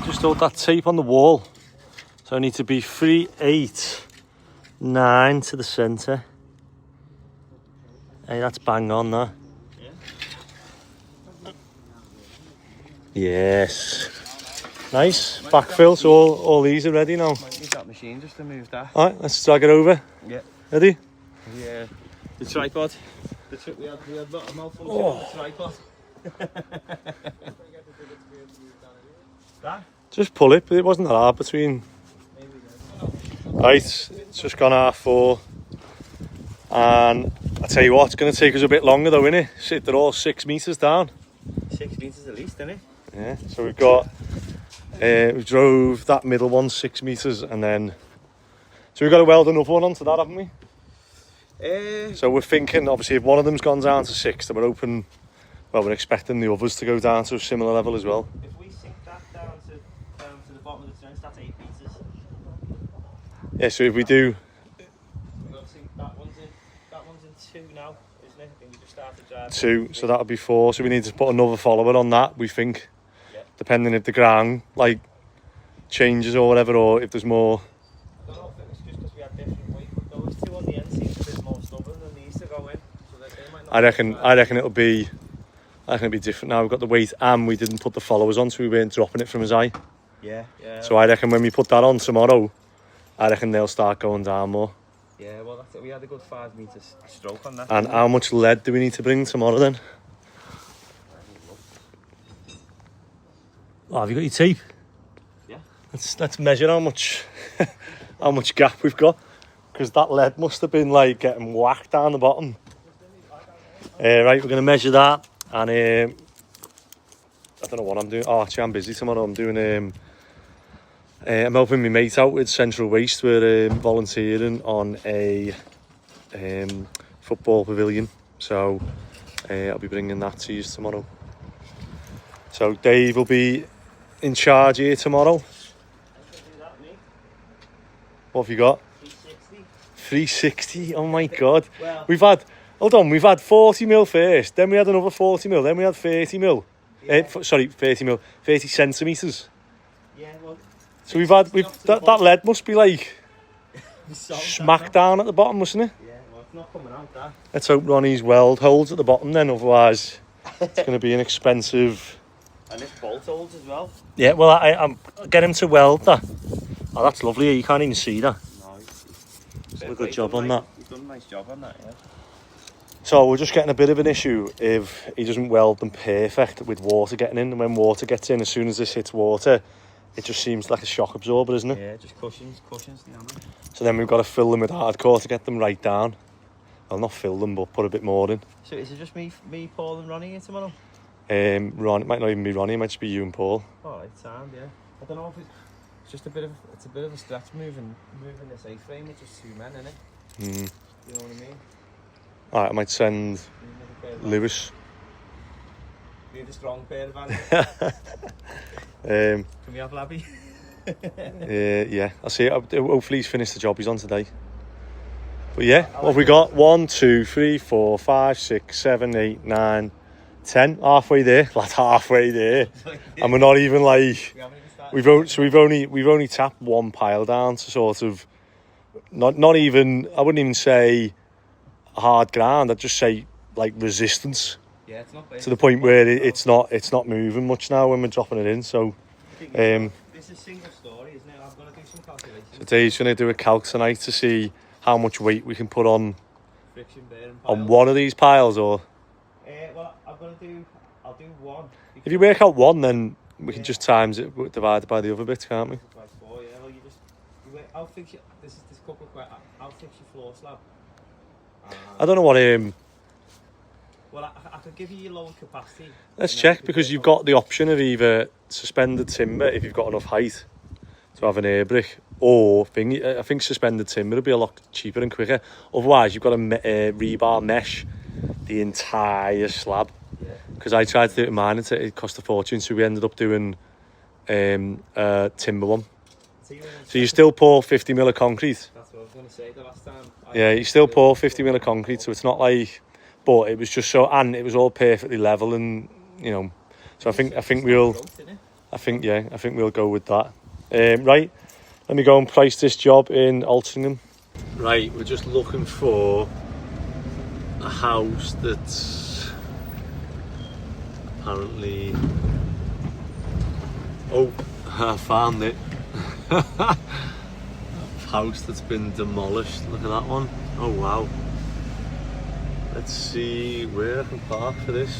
Speaker 1: Just hold that tape on the wall. So I need to be 3, 8, 9 to the centre. Hey, that's bang on that. Yes. Nice. Backfill, so all these are ready now.
Speaker 4: Might use that machine just to move that.
Speaker 1: Alright, let's drag it over.
Speaker 4: Yeah.
Speaker 1: Ready?
Speaker 4: Yeah. The tripod. We had a malfunction on the tripod. That?
Speaker 1: Just pull it, but it wasn't that hard between. Right, it's just gone 4:30. And I tell you what, it's going to take us a bit longer though, innit? They're all 6 metres down.
Speaker 4: 6 metres at least, isn't it?
Speaker 1: Yeah, so we've got, we drove that middle one 6 metres and then, so we've got to weld another one onto that, haven't we? So we're thinking, obviously, if one of them's gone down to 6, then we're hoping, well, we're expecting the others to go down to a similar level as well.
Speaker 4: If we sink that down to the bottom of the trench, that's 8 metres.
Speaker 1: Yeah, so if we do,
Speaker 4: We've got to sink that one's in 2 now, isn't it? And you just start to drive.
Speaker 1: 2, so that'll be 4, so we need to put another follower on that, we think.
Speaker 4: Yeah.
Speaker 1: Depending if the ground, like, changes or whatever, or if there's more.
Speaker 4: I don't know if it was just because we had different weight, but those 2 on the end seem a bit more stubborn than these to go in. So that they might not
Speaker 1: I reckon it'll be different now. We've got the weight and we didn't put the followers on, so we weren't dropping it from his eye.
Speaker 4: Yeah.
Speaker 1: So I reckon when we put that on tomorrow, I reckon they'll start going down more.
Speaker 4: Yeah, well, that's it. We had a good 5 metre stroke on that.
Speaker 1: And how much lead do we need to bring tomorrow then? Oh, have you got your tape?
Speaker 4: Yeah.
Speaker 1: Let's measure how much gap we've got, because that lead must have been like getting whacked down the bottom. Right, we're going to measure that, and I don't know what I'm doing. Oh, actually, I'm busy tomorrow. I'm doing I'm helping my mate out with Central Waste. We're volunteering on a football pavilion, so I'll be bringing that to you tomorrow. So Dave will be in charge here tomorrow. What have you got? 360. Oh my god.
Speaker 4: Well,
Speaker 1: We've had 40 mil first, then we had another 40 mil, then we had 30 mil.
Speaker 4: Yeah.
Speaker 1: 30 mil, 30 centimetres.
Speaker 4: yeah, well,
Speaker 1: So that lead must be like smack down at the bottom, mustn't it?
Speaker 4: Yeah, well, it's not coming out that.
Speaker 1: Let's hope Ronnie's weld holds at the bottom then, otherwise it's going to be an expensive.
Speaker 4: And this bolt holds as well.
Speaker 1: Yeah, well, I'm get him to weld that. Oh, that's lovely. You can't even see that.
Speaker 4: No,
Speaker 1: He's done a good job on that.
Speaker 4: He's done a nice job on that, yeah.
Speaker 1: So we're just getting a bit of an issue if he doesn't weld them perfect with water getting in. And when water gets in, as soon as this hits water, it just seems like a shock absorber, isn't it?
Speaker 4: Yeah, just cushions the hammer.
Speaker 1: So then we've got to fill them with hardcore to get them right down. Well, not fill them, but put a bit more in.
Speaker 4: So is it just me, Paul and Ronnie here tomorrow?
Speaker 1: Ron, it might not even be Ronnie, it might just be you and Paul.
Speaker 4: Oh, it sound, yeah. I don't know if it's just a bit of a stretch moving this A-frame with just 2 men in it. You know what I mean?
Speaker 1: Alright, I might send Lewis.
Speaker 4: We need a strong pair of hands.
Speaker 1: Can
Speaker 4: we have Labby?
Speaker 1: Yeah, I'll see. Hopefully he's finished the job he's on today. But yeah, what have we got? 1, 2, 3, 4, 5, 6, 7, 8, 9, 10. Halfway there. Like halfway there. And we're not even like. We've only tapped one pile down to sort of not even. I wouldn't even say hard ground. I'd just say like resistance.
Speaker 4: Yeah, it's not bad.
Speaker 1: To the point where it's not moving much now when we're dropping it in. So.
Speaker 4: This is single story, isn't it? I'm going to do some calculations.
Speaker 1: So Dave's going to do a calc tonight to see how much weight we can put on
Speaker 4: Friction bearing piles.
Speaker 1: on one of these piles, or
Speaker 4: well, I'll do one.
Speaker 1: if you work out one, then we can just times it divided by the other bits, can't we?
Speaker 4: By 4, yeah. Well, I'll fix you. This couple of I'll fix your floor slab.
Speaker 1: I don't know what
Speaker 4: Well, I could give you your lower capacity.
Speaker 1: let's check, because you've got the option of either suspended timber if you've got enough height to have an air brick, or I think suspended timber would be a lot cheaper and quicker. Otherwise, you've got to rebar mesh the entire slab.
Speaker 4: Yeah.
Speaker 1: because I tried to do it in mine, it cost a fortune, so we ended up doing a timber one. So you still pour 50 mil of concrete.
Speaker 4: That's what I was going to say the last time.
Speaker 1: Yeah, you still pour 50 mil of concrete, so it's not like, but it was just so, and it was all perfectly level, and you know, so I think we'll go with that. Right, let me go and price this job in Altrincham. Right, we're just looking for a house that's apparently, oh, I found it. A house that's been demolished. Look at that one. Oh wow. Let's see where I can park for this.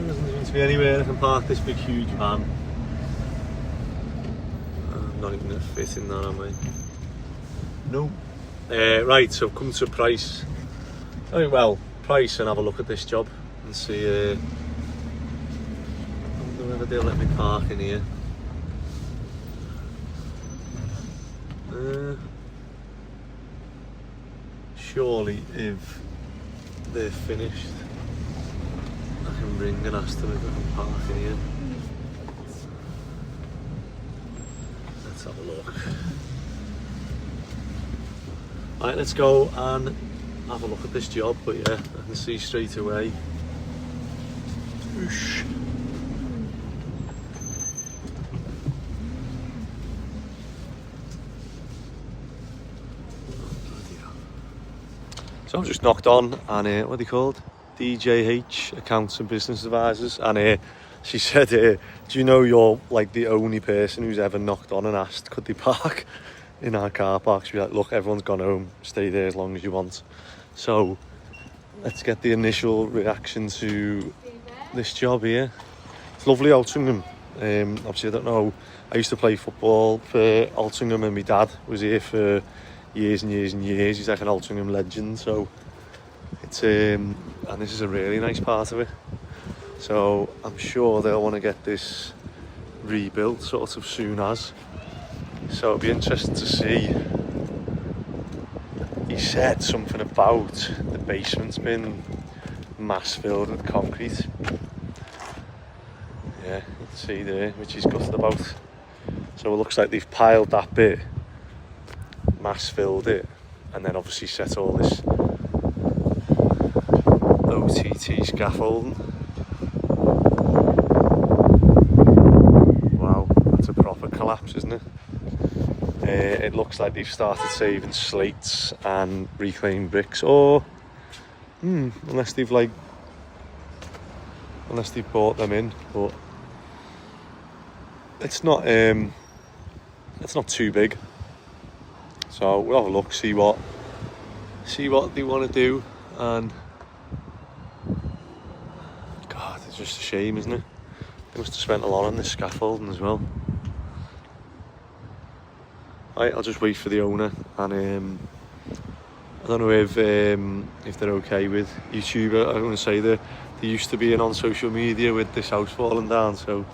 Speaker 1: Doesn't seem to be anywhere I can park this big huge van. I'm not even going to fit in that, am I? No. Right, so I've come to a price. Oh well, price and have a look at this job and see whether they'll let me park in here. Surely if they're finished I can ring and ask them if I can park in here. Let's have a look. Right, let's go and have a look at this job, but yeah, I can see straight away. Whoosh. So I've just knocked on, and what are they called? DJH, Accounts and Business Advisors, and she said, do you know you're like the only person who's ever knocked on and asked could they park in our car park? She'd be like, look, everyone's gone home, stay there as long as you want. So let's get the initial reaction to this job here. It's lovely, Altrincham. Obviously I don't know, I used to play football for Altrincham, and my dad was here for years and years and years. He's like an Altrincham legend, so it's and this is a really nice part of it, so I'm sure they'll want to get this rebuilt sort of soon as, so it'll be interesting to see. He said something about the basement's been mass filled with concrete. Yeah, you can see there, which he's gutted about. So it looks like they've piled that bit, mass filled it, and then obviously set all this OTT scaffolding. Wow, that's a proper collapse, isn't it? It looks like they've started saving slates and reclaimed bricks, or unless they've bought them in, but it's not too big. So we'll have a look, see what they want to do, and God, it's just a shame, isn't it? They must have spent a lot on this scaffolding as well. Right, I'll just wait for the owner, and I don't know if they're okay with YouTube. I want to say that they used to be on social media with this house falling down, so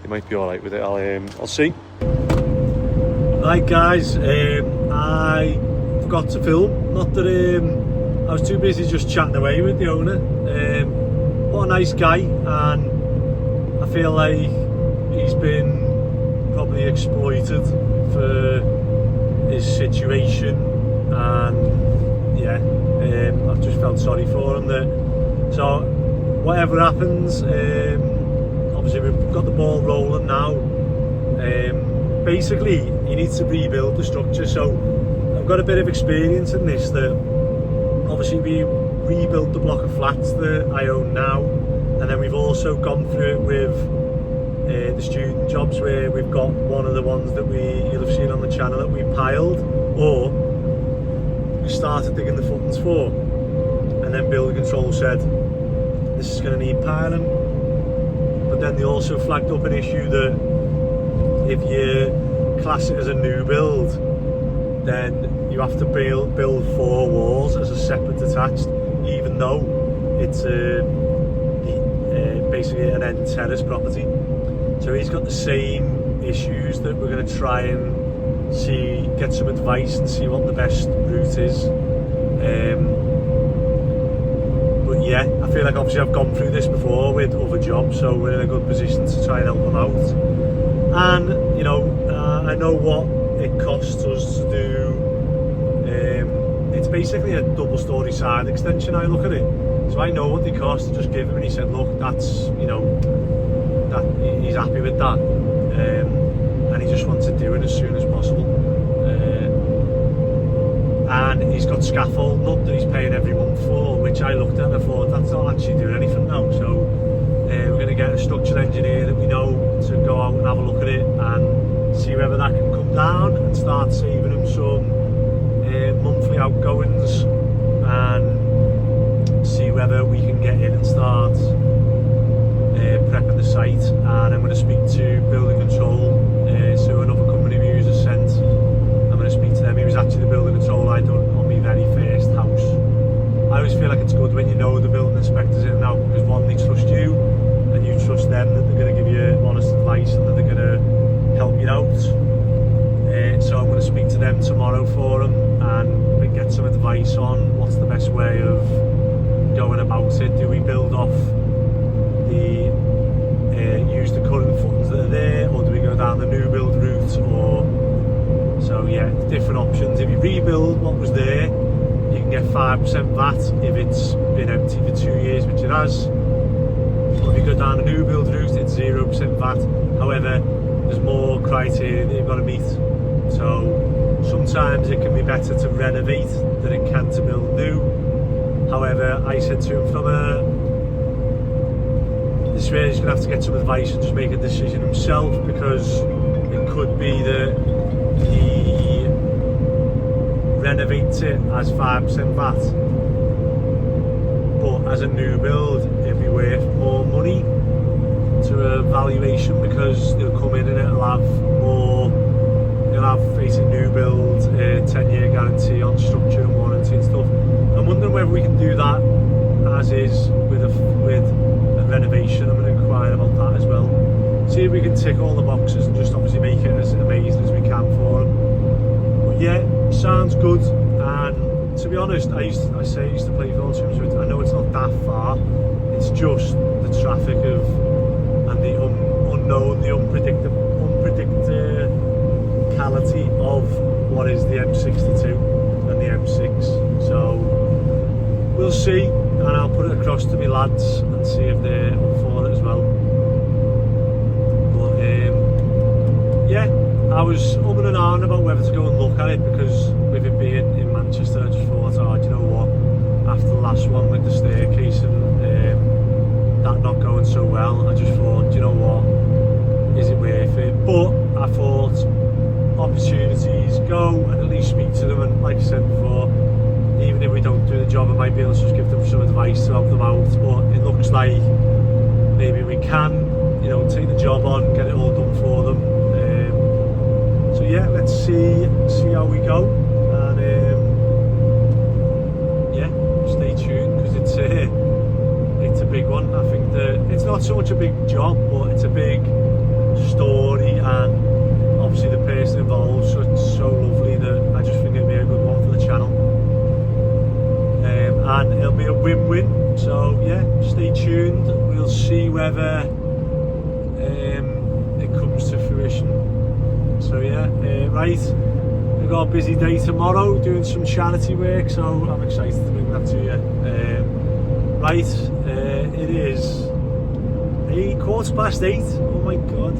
Speaker 1: they might be all right with it. I'll see. Right guys, I forgot to film. Not that I was too busy just chatting away with the owner. What a nice guy, and I feel like he's been probably exploited for his situation, and yeah, I've just felt sorry for him there. So whatever happens, obviously we've got the ball rolling now. Basically he needs to rebuild the structure, so I've got a bit of experience in this. That obviously we rebuilt the block of flats that I own now, and then we've also gone through it with the student jobs, where we've got one of the ones that you'll have seen on the channel that we piled, or we started digging the footings for, and then building control said this is going to need piling, but then they also flagged up an issue that if you class it as a new build, then you have to build 4 walls as a separate detached, even though it's basically an end terrace property. So he's got the same issues that we're going to try and get some advice and see what the best route is. yeah, I feel like obviously I've gone through this before with other jobs, so we're in a good position to try and help them out. And you know, I know what it costs us to do. It's basically a double-story side extension. I look at it, so I know what they cost. Just give him, and he said, "Look, that's that he's happy with that, and he just wants to do it as soon as possible." And he's got scaffolding up that he's paying every month for, which I looked at and I thought that's not actually doing anything now. So we're going to get a structural engineer that we know to go out and have a look at it and see whether that can come down and start saving him some monthly outgoings, and see whether we can get in and start prepping the site. And I'm going to speak to building control, so another company we use has sent. I'm going to speak to them. He was actually the building control I done on my very first house. I always feel like it's good when you know the building inspectors in and out, because one, they trust you and you trust them that they're going to give you honest advice and that they're going to help you out. So I'm going to speak to them tomorrow for them and get some advice on what's the best way of going about it. Do we build off the use the current funds that are there, or do we go down the new build route? Or so yeah, different options. If you rebuild what was there, you can get 5% VAT if it's been empty for 2 years, which it has. Or if you go down the new build route, it's 0% VAT. However, there's more criteria that you've got to meet. So sometimes it can be better to renovate than it can to build new. However, I said to him, this way he's going to have to get some advice and just make a decision himself, because it could be that he renovates it as 5% VAT, but as a new build it'll be worth more money to a valuation, because they'll come in and it'll have more. You'll have basically new build, 10-year guarantee on structure and warranty and stuff. I'm wondering whether we can do that as is with a renovation. I'm going to inquire about that as well. See if we can tick all the boxes and just obviously make it as amazing as we can for them. But yeah, sounds good. And to be honest, I used to play Filtrum, so I know it's not that far. It's just the traffic and the unknown, the unpredictability of what is the M62 and the M6. So we'll see, and I'll put it across to my lads and see if they're up for it as well. But yeah, I was umming and ahhing about whether to go and look at it, because with it being in Manchester, I just thought, oh, do you know what, after the last one with the staircase and that not going so well, I just thought, do you know what, is it worth it? But I thought, opportunities, go and at least speak to them, and like I said before, even if we don't do the job, I might be able to just give them some advice to help them out. But it looks like maybe we can, take the job on, get it all done for them. So yeah, let's see how we go, and yeah, stay tuned, because it's a big one. I think that it's not so much a big job, but it's a big story, and obviously the person involved, so it's so lovely that I just think it'd be a good one for the channel, and it'll be a win-win. So yeah, stay tuned. We'll see whether it comes to fruition. So yeah, right, we've got a busy day tomorrow doing some charity work, so I'm excited to bring that to you. Right, it is 8:15. Oh my god.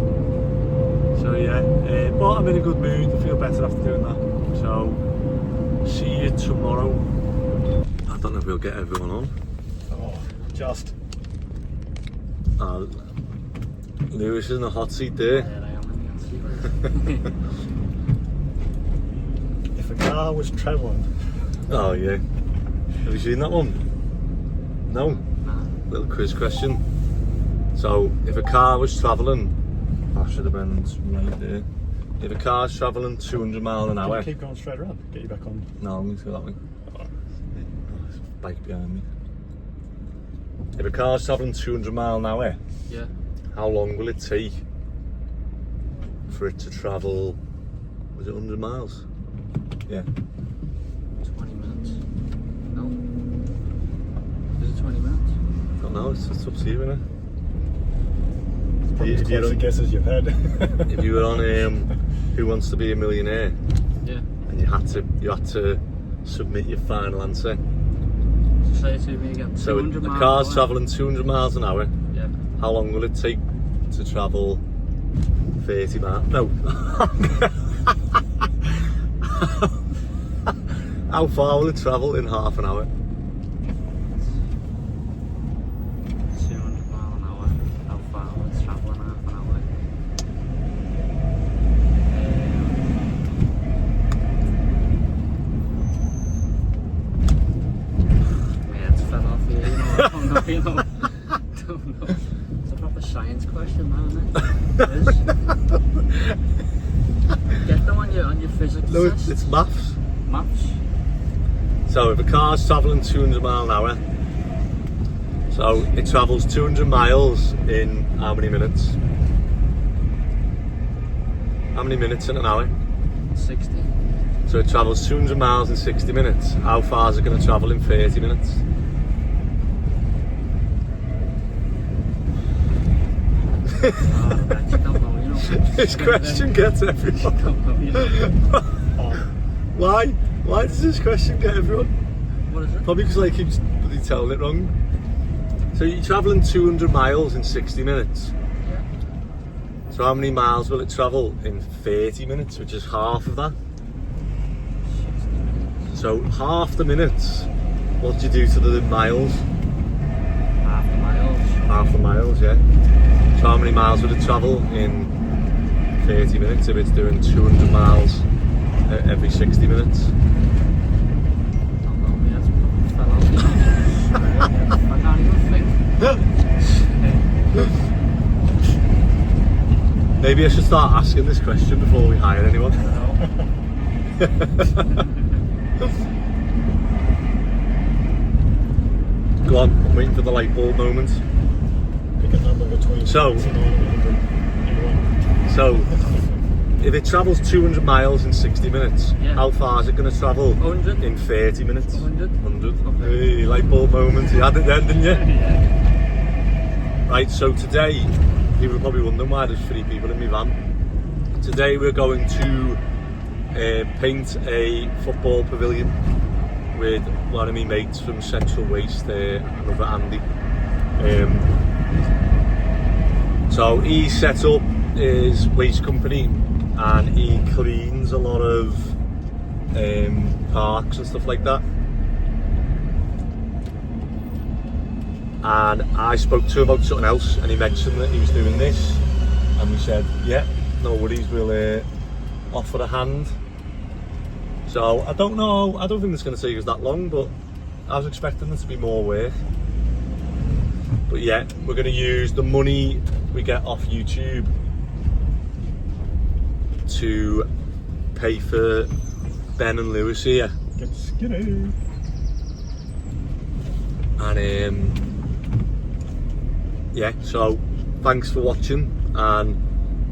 Speaker 1: So yeah, but I'm in a good mood. I feel better after doing that. So see you tomorrow. I don't know if we'll get everyone on.
Speaker 3: Oh, just.
Speaker 1: Lewis is in the hot seat there.
Speaker 3: If a car was travelling.
Speaker 1: Oh yeah. Have you seen that one? No?
Speaker 4: Nah.
Speaker 1: Little quiz question. So if a car was travelling, I should have been right there. If a car's travelling 200 miles an hour.
Speaker 3: Keep going straight around. Get you back on.
Speaker 1: No, I'm going to go that way.
Speaker 3: Oh.
Speaker 1: There's a bike behind me. If a car's travelling 200 miles an hour,
Speaker 4: Yeah.
Speaker 1: how long will it take for it to travel? Was it 100 miles? Yeah.
Speaker 4: 20 minutes. No. Is it 20 minutes?
Speaker 1: don't know, it's up to you, innit?
Speaker 3: Probably as
Speaker 1: If you
Speaker 3: close a
Speaker 1: don't-
Speaker 3: guess as you've had.
Speaker 1: If you were on Who Wants to Be a Millionaire,
Speaker 7: Yeah.
Speaker 1: and you had to submit your final answer.
Speaker 7: Say it to me again.
Speaker 1: So
Speaker 7: 200
Speaker 1: the
Speaker 7: miles
Speaker 1: car's
Speaker 7: an hour.
Speaker 1: travelling 200 miles an hour.
Speaker 7: Yeah.
Speaker 1: How long will it take to travel 30 miles? No. How far will it travel in half an hour?
Speaker 7: 200 mile an hour. How far will it travel in half an hour? My head's fell off here, you know. I don't know, you know. Don't know. It's a proper science question, now, isn't it? It is. Get them on your physics
Speaker 1: No,
Speaker 7: test.
Speaker 1: it's maths.
Speaker 7: Maths.
Speaker 1: So if a car's travelling 200 mile an hour, so it travels 200 miles in how many minutes? How many minutes in an hour?
Speaker 7: 60.
Speaker 1: So it travels 200 miles in 60 minutes. How far is it going to travel in 30 minutes?
Speaker 7: Oh, I actually don't know, you know.
Speaker 1: This question gets everyone.
Speaker 7: Don't know, you know.
Speaker 1: Why? Why does this question get everyone?
Speaker 7: What is it?
Speaker 1: Probably because I keep bloody telling it wrong. So you're travelling 200 miles in 60 minutes.
Speaker 7: Yeah.
Speaker 1: So how many miles will it travel in 30 minutes, which is half of that?
Speaker 7: 60 minutes.
Speaker 1: So half the minutes, what do you do to the miles?
Speaker 7: Half the miles.
Speaker 1: Half the miles, yeah. So how many miles would it travel in 30 minutes if it's doing 200 miles every 60 minutes?
Speaker 7: Don't know, my head's fell off, you know. I can't even think.
Speaker 1: Maybe I should start asking this question before we hire anyone. Go on, I'm waiting for the light bulb moment.
Speaker 3: Pick a number between
Speaker 1: So-
Speaker 3: 99 and 100. Anyone.
Speaker 1: So, if it travels 200 miles in 60 minutes,
Speaker 7: Yeah.
Speaker 1: how far is it going to travel
Speaker 7: 100.
Speaker 1: in 30 minutes?
Speaker 7: 100.
Speaker 1: 100.
Speaker 7: Okay.
Speaker 1: Hey, light bulb moment. You had it then, didn't you?
Speaker 7: Yeah.
Speaker 1: Right, so today, people are probably wondering why there's 3 people in my van. Today we're going to paint a football pavilion with one of my mates from Central Waste, another Andy. So he set up his waste company and he cleans a lot of parks and stuff like that. And I spoke to him about something else and he mentioned that he was doing this and we said, yeah, no worries, we'll offer a hand. So I don't know, I don't think it's going to take us that long, but I was expecting there to be more work. But yeah, we're going to use the money we get off YouTube to pay for Ben and Lewis here.
Speaker 3: Get skinny.
Speaker 1: And yeah, so thanks for watching, and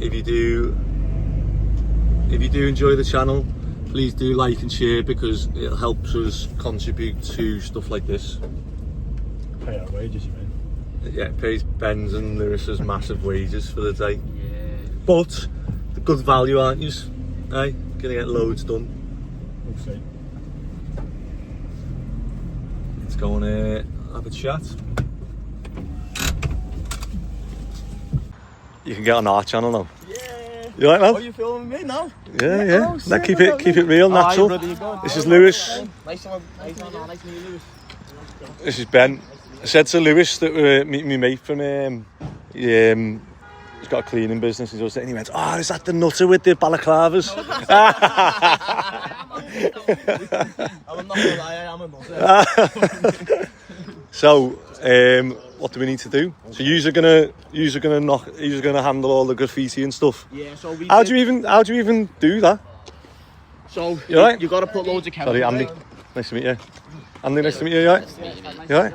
Speaker 1: if you do enjoy the channel, please do like and share because it helps us contribute to stuff like this.
Speaker 3: Pay our wages, you mean?
Speaker 1: Yeah, it pays Ben's and Lewis's massive wages for the day,
Speaker 7: Yeah.
Speaker 1: but the good value, aren't you? Hey, gonna get loads done.
Speaker 3: We'll see.
Speaker 1: Let's go and have a chat. You can get on our channel now.
Speaker 6: Yeah.
Speaker 1: You like that?
Speaker 6: Are you filming me now?
Speaker 1: Yeah, yeah.
Speaker 6: Oh,
Speaker 1: Now
Speaker 6: sick,
Speaker 1: keep
Speaker 6: well
Speaker 1: it
Speaker 6: done,
Speaker 1: real,
Speaker 6: mate.
Speaker 1: natural.
Speaker 6: Aye, brother, you go.
Speaker 1: This is Lewis.
Speaker 6: Nice one, nice to meet you, Lewis.
Speaker 1: This is Ben. I said to Lewis that we're meeting my mate from he's got a cleaning business. He's always saying, he went, oh, is that the nutter with the balaclavas?
Speaker 6: I'm not gonna lie, I am a nutter.
Speaker 1: So, what do we need to do? So you're gonna handle all the graffiti and stuff.
Speaker 6: Yeah, so we
Speaker 1: How do you even do that?
Speaker 6: So
Speaker 1: You alright?
Speaker 6: you gotta put loads of chemicals.
Speaker 1: Sorry, Andy. Nice to meet you. Andy, nice to meet you. You alright? You alright?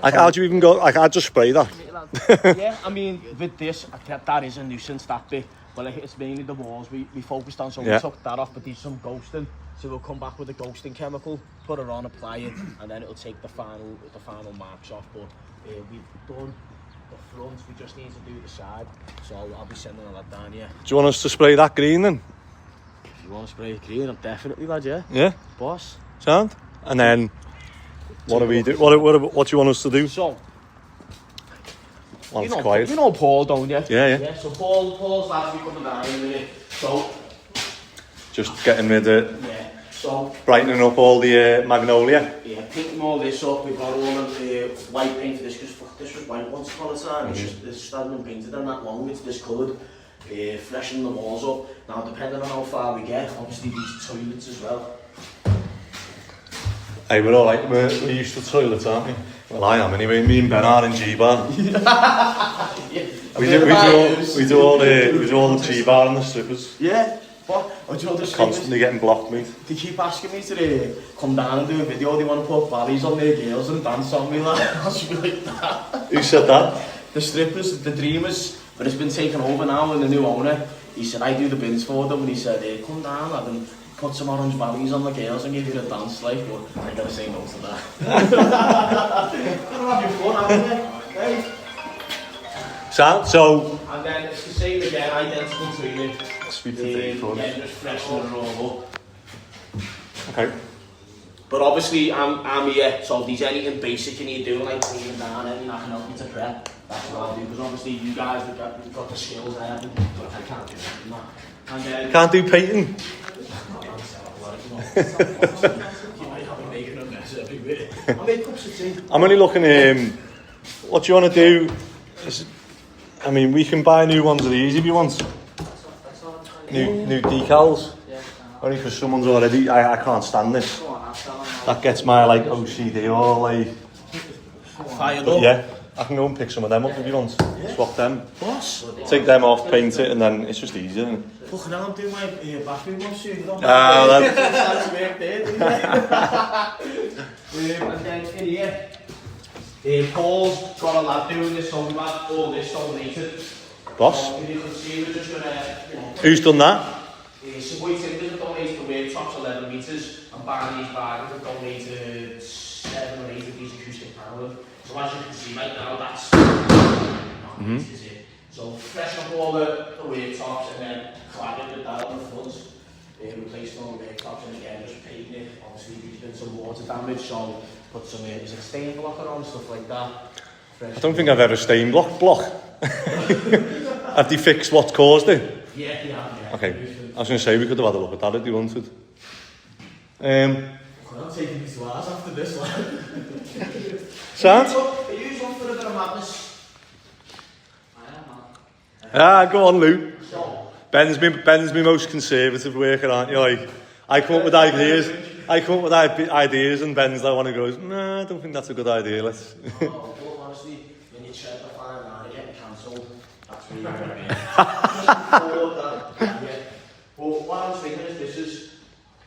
Speaker 1: Like, how do you even go? Like, I'd just spray that.
Speaker 6: Yeah, I mean, with this, that is a nuisance, that bit. Well, it's mainly the walls we focused on, so
Speaker 1: Yeah.
Speaker 6: we took that off, but there's some ghosting
Speaker 4: So we'll come back with a ghosting chemical, put it on, apply it, and then it'll take the final marks off. But we've done the front, we just need to do the side. So I'll be sending all that down here.
Speaker 1: Do you want us to spray that green then?
Speaker 4: If you want to spray it green, I'm definitely lad, yeah.
Speaker 1: Yeah?
Speaker 4: Boss.
Speaker 1: Sound? And then, what do we do? What do you want us to do?
Speaker 4: So,
Speaker 1: Once it's quiet.
Speaker 4: you know Paul, don't you?
Speaker 1: Yeah.
Speaker 4: So Paul's last week coming down in a minute. So,
Speaker 1: Just getting rid of,
Speaker 4: yeah. So,
Speaker 1: brightening up all the magnolia.
Speaker 4: yeah, painting all this up. We've got all of the white paint for this, because this was white once upon a time. It's just hadn't been painted in that long. It's discoloured. Freshen the walls up. Now, depending on how far we get, obviously these toilets as well.
Speaker 1: Hey, we're alright, we're used to toilets, aren't we? Well, I am anyway, me and Ben are in G-Bar. We do all the G-Bar and the strippers.
Speaker 4: Yeah, but do you know the
Speaker 1: Constantly getting blocked, mate.
Speaker 4: They keep asking me to come down and do a video. They want to put valleys on their girls and dance on me, like, I should be like that.
Speaker 1: Who said that?
Speaker 4: The strippers, the dreamers, but it's been taken over now and the new owner. He said, I do the bins for them, and he said, come down lad, and put some orange valleys on the girls and give you a dance, like, but I gotta say no to that. Gotta have your fun, haven't you? Hey.
Speaker 1: So,
Speaker 4: And then it's the same again, identical treatment.
Speaker 1: sweet potato for
Speaker 4: Yeah, just freshen it all up.
Speaker 1: Okay.
Speaker 4: But obviously, I'm here, so if there's anything basic you need doing, like cleaning down, anything I can help you to prep, that's what I'll do. Because obviously, you guys have got the skills I haven't, but I can't do anything. And then,
Speaker 1: Can't do painting.
Speaker 4: you might have me making a mess everywhere. I make cups of tea.
Speaker 1: I'm only looking what do you want to do? I mean, we can buy new ones of these if you want. New decals. Only because someone's already, I can't stand this. That gets my like OCD all like,
Speaker 4: Fired
Speaker 1: but
Speaker 4: up.
Speaker 1: yeah, I can go and pick some of them up if you want. Swap them.
Speaker 4: Boss.
Speaker 1: Take them off, paint it, and then it's just easier, isn't it?
Speaker 4: Fucking hell, I'm doing my bathroom one soon.
Speaker 1: That's
Speaker 4: work there, and then in here, Paul's got a lad doing this, so we've had all this donated.
Speaker 1: boss.
Speaker 4: So you can see we're just gonna,
Speaker 1: Who's done that?
Speaker 4: some white timbers have donated the workshops 11 metres, and Barney's Bargains have donated 7 or 8 of these acoustic paneling. So as you can see right now, that's this is it. So freshen up all the worktops and then cladding it down on the front. Replacing all the worktops and again just painting it. Obviously there's been some water damage, so put some is it stain blocker on, stuff like that.
Speaker 1: I don't think I've ever stain block. Have they fixed what caused it?
Speaker 4: Yeah, yeah.
Speaker 1: Okay. I was going to say we could have had a look at that if they wanted.
Speaker 4: I'm taking these to ours after this one.
Speaker 1: Sound?
Speaker 4: Are you up for a bit of madness?
Speaker 1: Go on, Lou.
Speaker 4: So,
Speaker 1: Ben's my most conservative worker, aren't you? Like, I come up with ideas, and Ben's like one who goes, nah, I don't think that's a good idea. Let's.
Speaker 4: well, honestly, when you tread the fine line, getting cancelled, that's really going to be. But what I was thinking is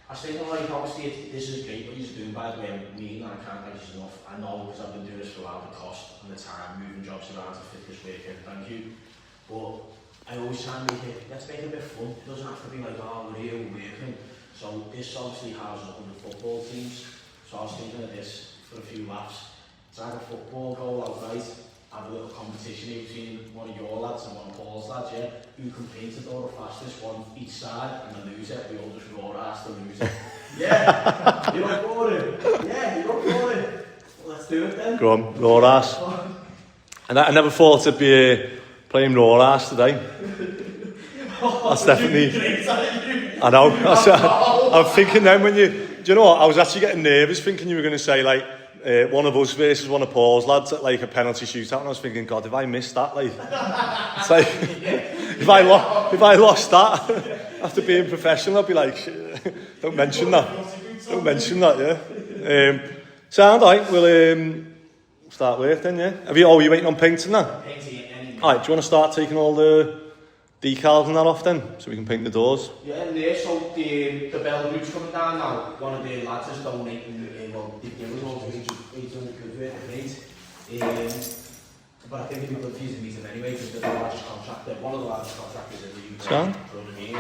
Speaker 4: I was thinking like, obviously, this is great what he's doing, by the way, I mean, I can't thank you enough. I know because I've been doing this throughout the cost and the time, moving jobs around to fit this work in, thank you. But I always try and make it, let's make it a bit fun. It doesn't have to be like, oh, we're here, we're working. So this obviously houses up in the football teams. So I was thinking of this for a few laughs. It's like a football goal outright, have a little competition between one of your lads and one of Paul's lads, yeah? Who can paint it all the fastest, one each side, and the loser, we all just roar ass the loser. Yeah! You're up for it? Yeah, you're up for it. Well, let's do it then.
Speaker 1: Go on, raw ass. And I never thought it'd be playing raw ass today. That's definitely. I know. I'm thinking then when you. Do you know what? I was actually getting nervous thinking you were going to say like one of us versus one of Paul's lads at like a penalty shootout, and I was thinking, God, if I missed that, like, it's like if I lost that after being professional, I'd be like, don't mention that. Don't mention that, yeah. Sound right? We'll start work then, yeah. Are you waiting on painting that? Alright, do you want to start taking all the decals and that off then, so we can paint the doors?
Speaker 4: Yeah, and there, so the bell group's coming down now. One of the lads is donating, well, the givers all 800 quid worth of paint. But I think it'd be good for you to meet him anyway, because they're the largest contractor, one of the largest contractors in the UK.
Speaker 1: Sound?
Speaker 4: Do you know what I mean?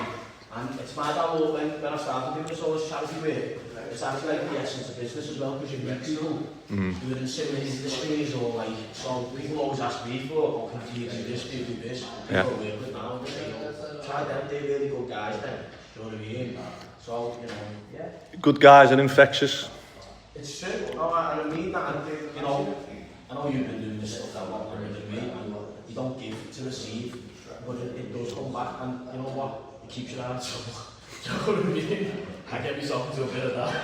Speaker 4: And it's mad how when I started doing this all this charity work, it's actually like the essence of business as well, because you meet people who are in similar industries or like, so people always ask me for, oh, can you do this, do this? People I work with now, they say, oh, try them, they're really good guys then, do you know what I mean? So, you know, yeah.
Speaker 1: Good guys and infectious.
Speaker 4: It's true, no, and I mean that, and, you know, I know you've been doing this stuff a lot longer than me, and you don't give to receive, but it does come back, and you know what? It keeps you out of trouble. Do you know what I mean? I get myself into a bit of that.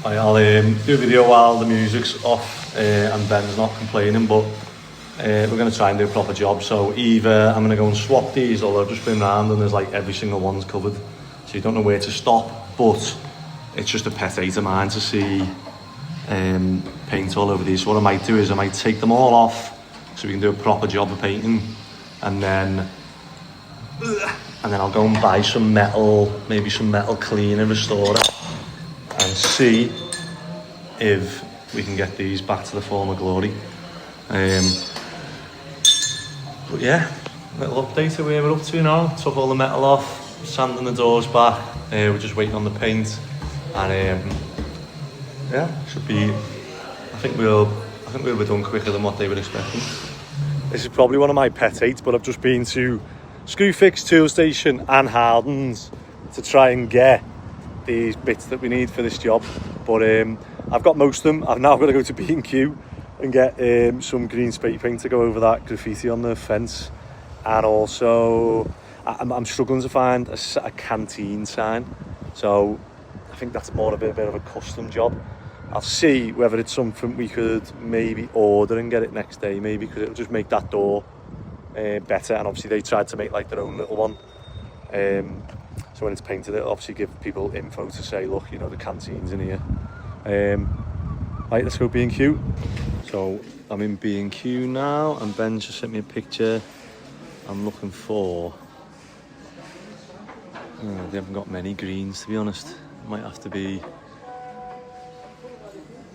Speaker 1: I'll do a video while the music's off and Ben's not complaining, but we're going to try and do a proper job. So either I'm going to go and swap these, or I've just been round and there's like every single one's covered. So you don't know where to stop, but it's just a pet hate of mine to see paint all over these. So what I might do is I might take them all off so we can do a proper job of painting, and then I'll go and buy some metal, maybe some metal cleaner, restorer, and see if we can get these back to the former glory. But yeah, little update of where we're up to now. Took all the metal off, sanding the doors back. We're just waiting on the paint, and yeah, should be. I think we'll be done quicker than what they were expecting. This is probably one of my pet hates, but I've just been to Screwfix, Toolstation and Hardens to try and get these bits that we need for this job. But I've got most of them. I've now got to go to B&Q and get some green spray paint to go over that graffiti on the fence. And also, I'm struggling to find a canteen sign. So I think that's more a bit of a custom job. I'll see whether it's something we could maybe order and get it next day, maybe, because it'll just make that door better. And obviously they tried to make like their own little one. So when it's painted, it'll obviously give people info to say, look, you know, the canteen's in here. Right, let's go B&Q. So I'm in B&Q now, and Ben just sent me a picture. I'm looking for... Oh, they haven't got many greens, to be honest. It might have to be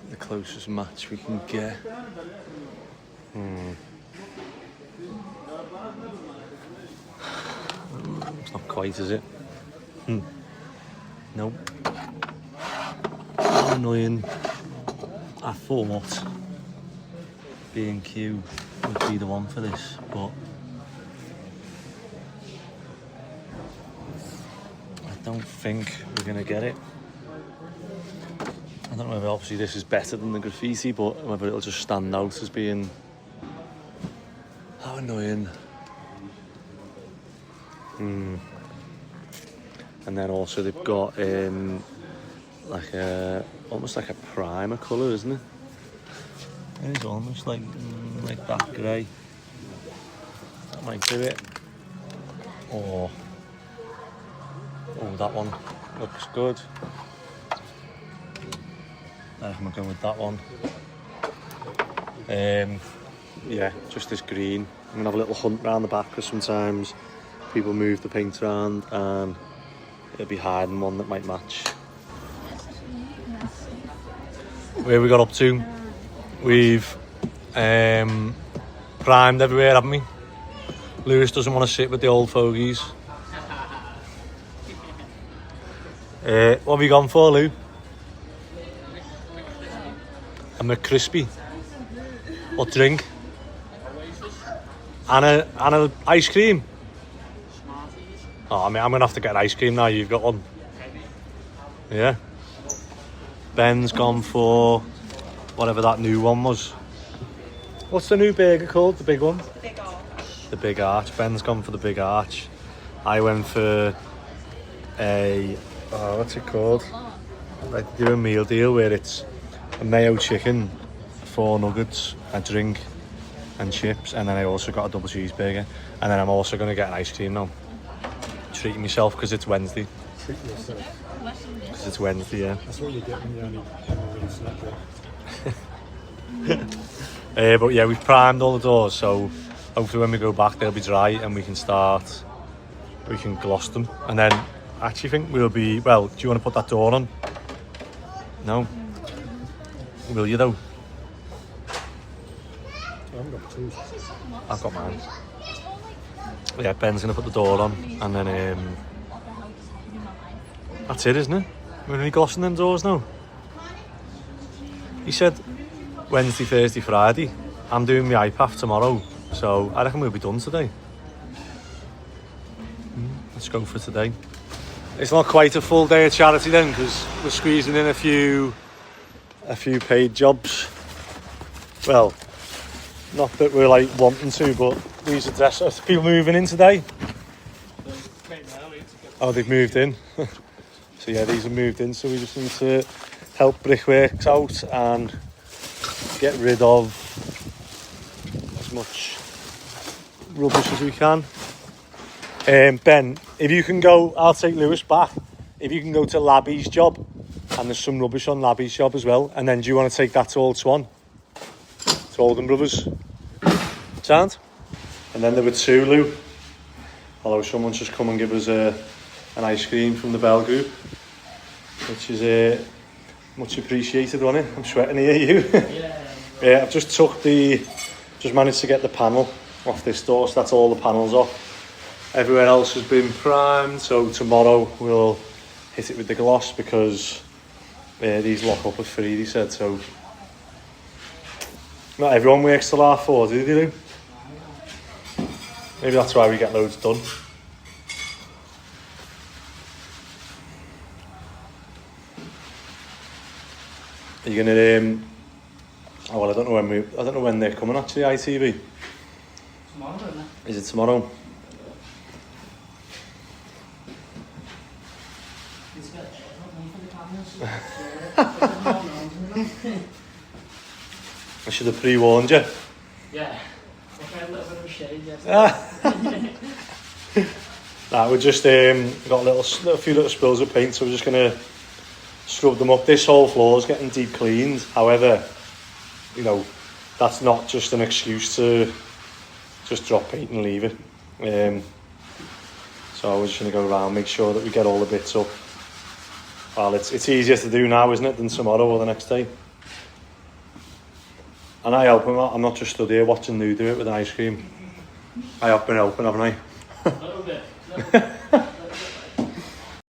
Speaker 1: the closest match we can get. It's not quite, is it? Nope. How annoying. I thought B&Q would be the one for this, but I don't think we're gonna get it. I don't know whether obviously this is better than the graffiti, but whether it'll just stand out as being... How annoying. And then also they've got like a almost like a primer colour, isn't it? It is almost like that grey. That might do it. Or oh, that one looks good. I think we'll go with that one. Yeah, just this green. I'm gonna have a little hunt round the back, because sometimes people move the paint around and it'll be hiding one that might match. Where we got up to? We've primed everywhere, haven't we? Lewis doesn't want to sit with the old fogies. What have you gone for, Lou? A McCrispy. What drink? And a ice cream. Oh, I mean, I'm gonna have to get an ice cream now. You've got one. Yeah. Ben's gone for whatever that new one was. What's the new burger called? The big one?
Speaker 5: The Big Arch.
Speaker 1: The Big Arch. Ben's gone for the Big Arch. I went for a... Oh, what's it called? I do a meal deal where it's a mayo chicken, 4 nuggets, a drink and chips, and then I also got a double cheeseburger. And then I'm also going to get an ice cream now. Treating myself because it's Wednesday.
Speaker 3: Treat yourself.
Speaker 1: Because it's Wednesday, yeah.
Speaker 3: That's what you get when you only really snack it.
Speaker 1: But yeah, we've primed all the doors, so hopefully when we go back they'll be dry and we can gloss them. And then I actually think we'll be, well, do you want to put that door on? No? Will you though?
Speaker 3: I haven't got tools.
Speaker 1: I've got mine. Yeah, Ben's going to put the door on, and then that's it, isn't it? We're only glossing them doors now. He said Wednesday, Thursday, Friday. I'm doing my iPath tomorrow, so I reckon we'll be done today. Let's go for today. It's not quite a full day of charity then, because we're squeezing in a few paid jobs. Well, not that we're like wanting to, but these are people moving in today. Oh, they've moved in. So yeah, these are moved in, so we just need to help Brickworks out and get rid of as much rubbish as we can. Ben, if you can go, I'll take Lewis back. If you can go to Labby's job, and there's some rubbish on Labby's job as well. And then do you want to take that to Old Swan? To Oldham Brothers? Sound? And then there were two, Lou. Although someone's just come and give us an ice cream from the Bell Group, which is much appreciated, wasn't it? I'm sweating here, you. Yeah, I've just managed to get the panel off this door, so that's all the panels off. Everywhere else has been primed, so tomorrow we'll hit it with the gloss because these lock up at 3, they said, so not everyone works till 4:30, do they? Maybe that's why we get loads done. Are you gonna oh well, I don't know when they're coming actually, ITV.
Speaker 7: Tomorrow, isn't it?
Speaker 1: Is it tomorrow?
Speaker 7: He's got a job for the cameras.
Speaker 1: I should have pre-warned you.
Speaker 7: Yeah. Okay, a little bit of a shade yesterday.
Speaker 1: Nah, we just got a few little spills of paint, so we're just gonna scrub them up. This whole floor's getting deep cleaned. However, you know, that's not just an excuse to just drop paint and leave it. So we're just gonna go around, make sure that we get all the bits up. Well, it's easier to do now, isn't it, than tomorrow or the next day. And I help him out. I'm not just stood here watching Lou do it with an ice cream. I have been helping, haven't I?
Speaker 7: A little bit.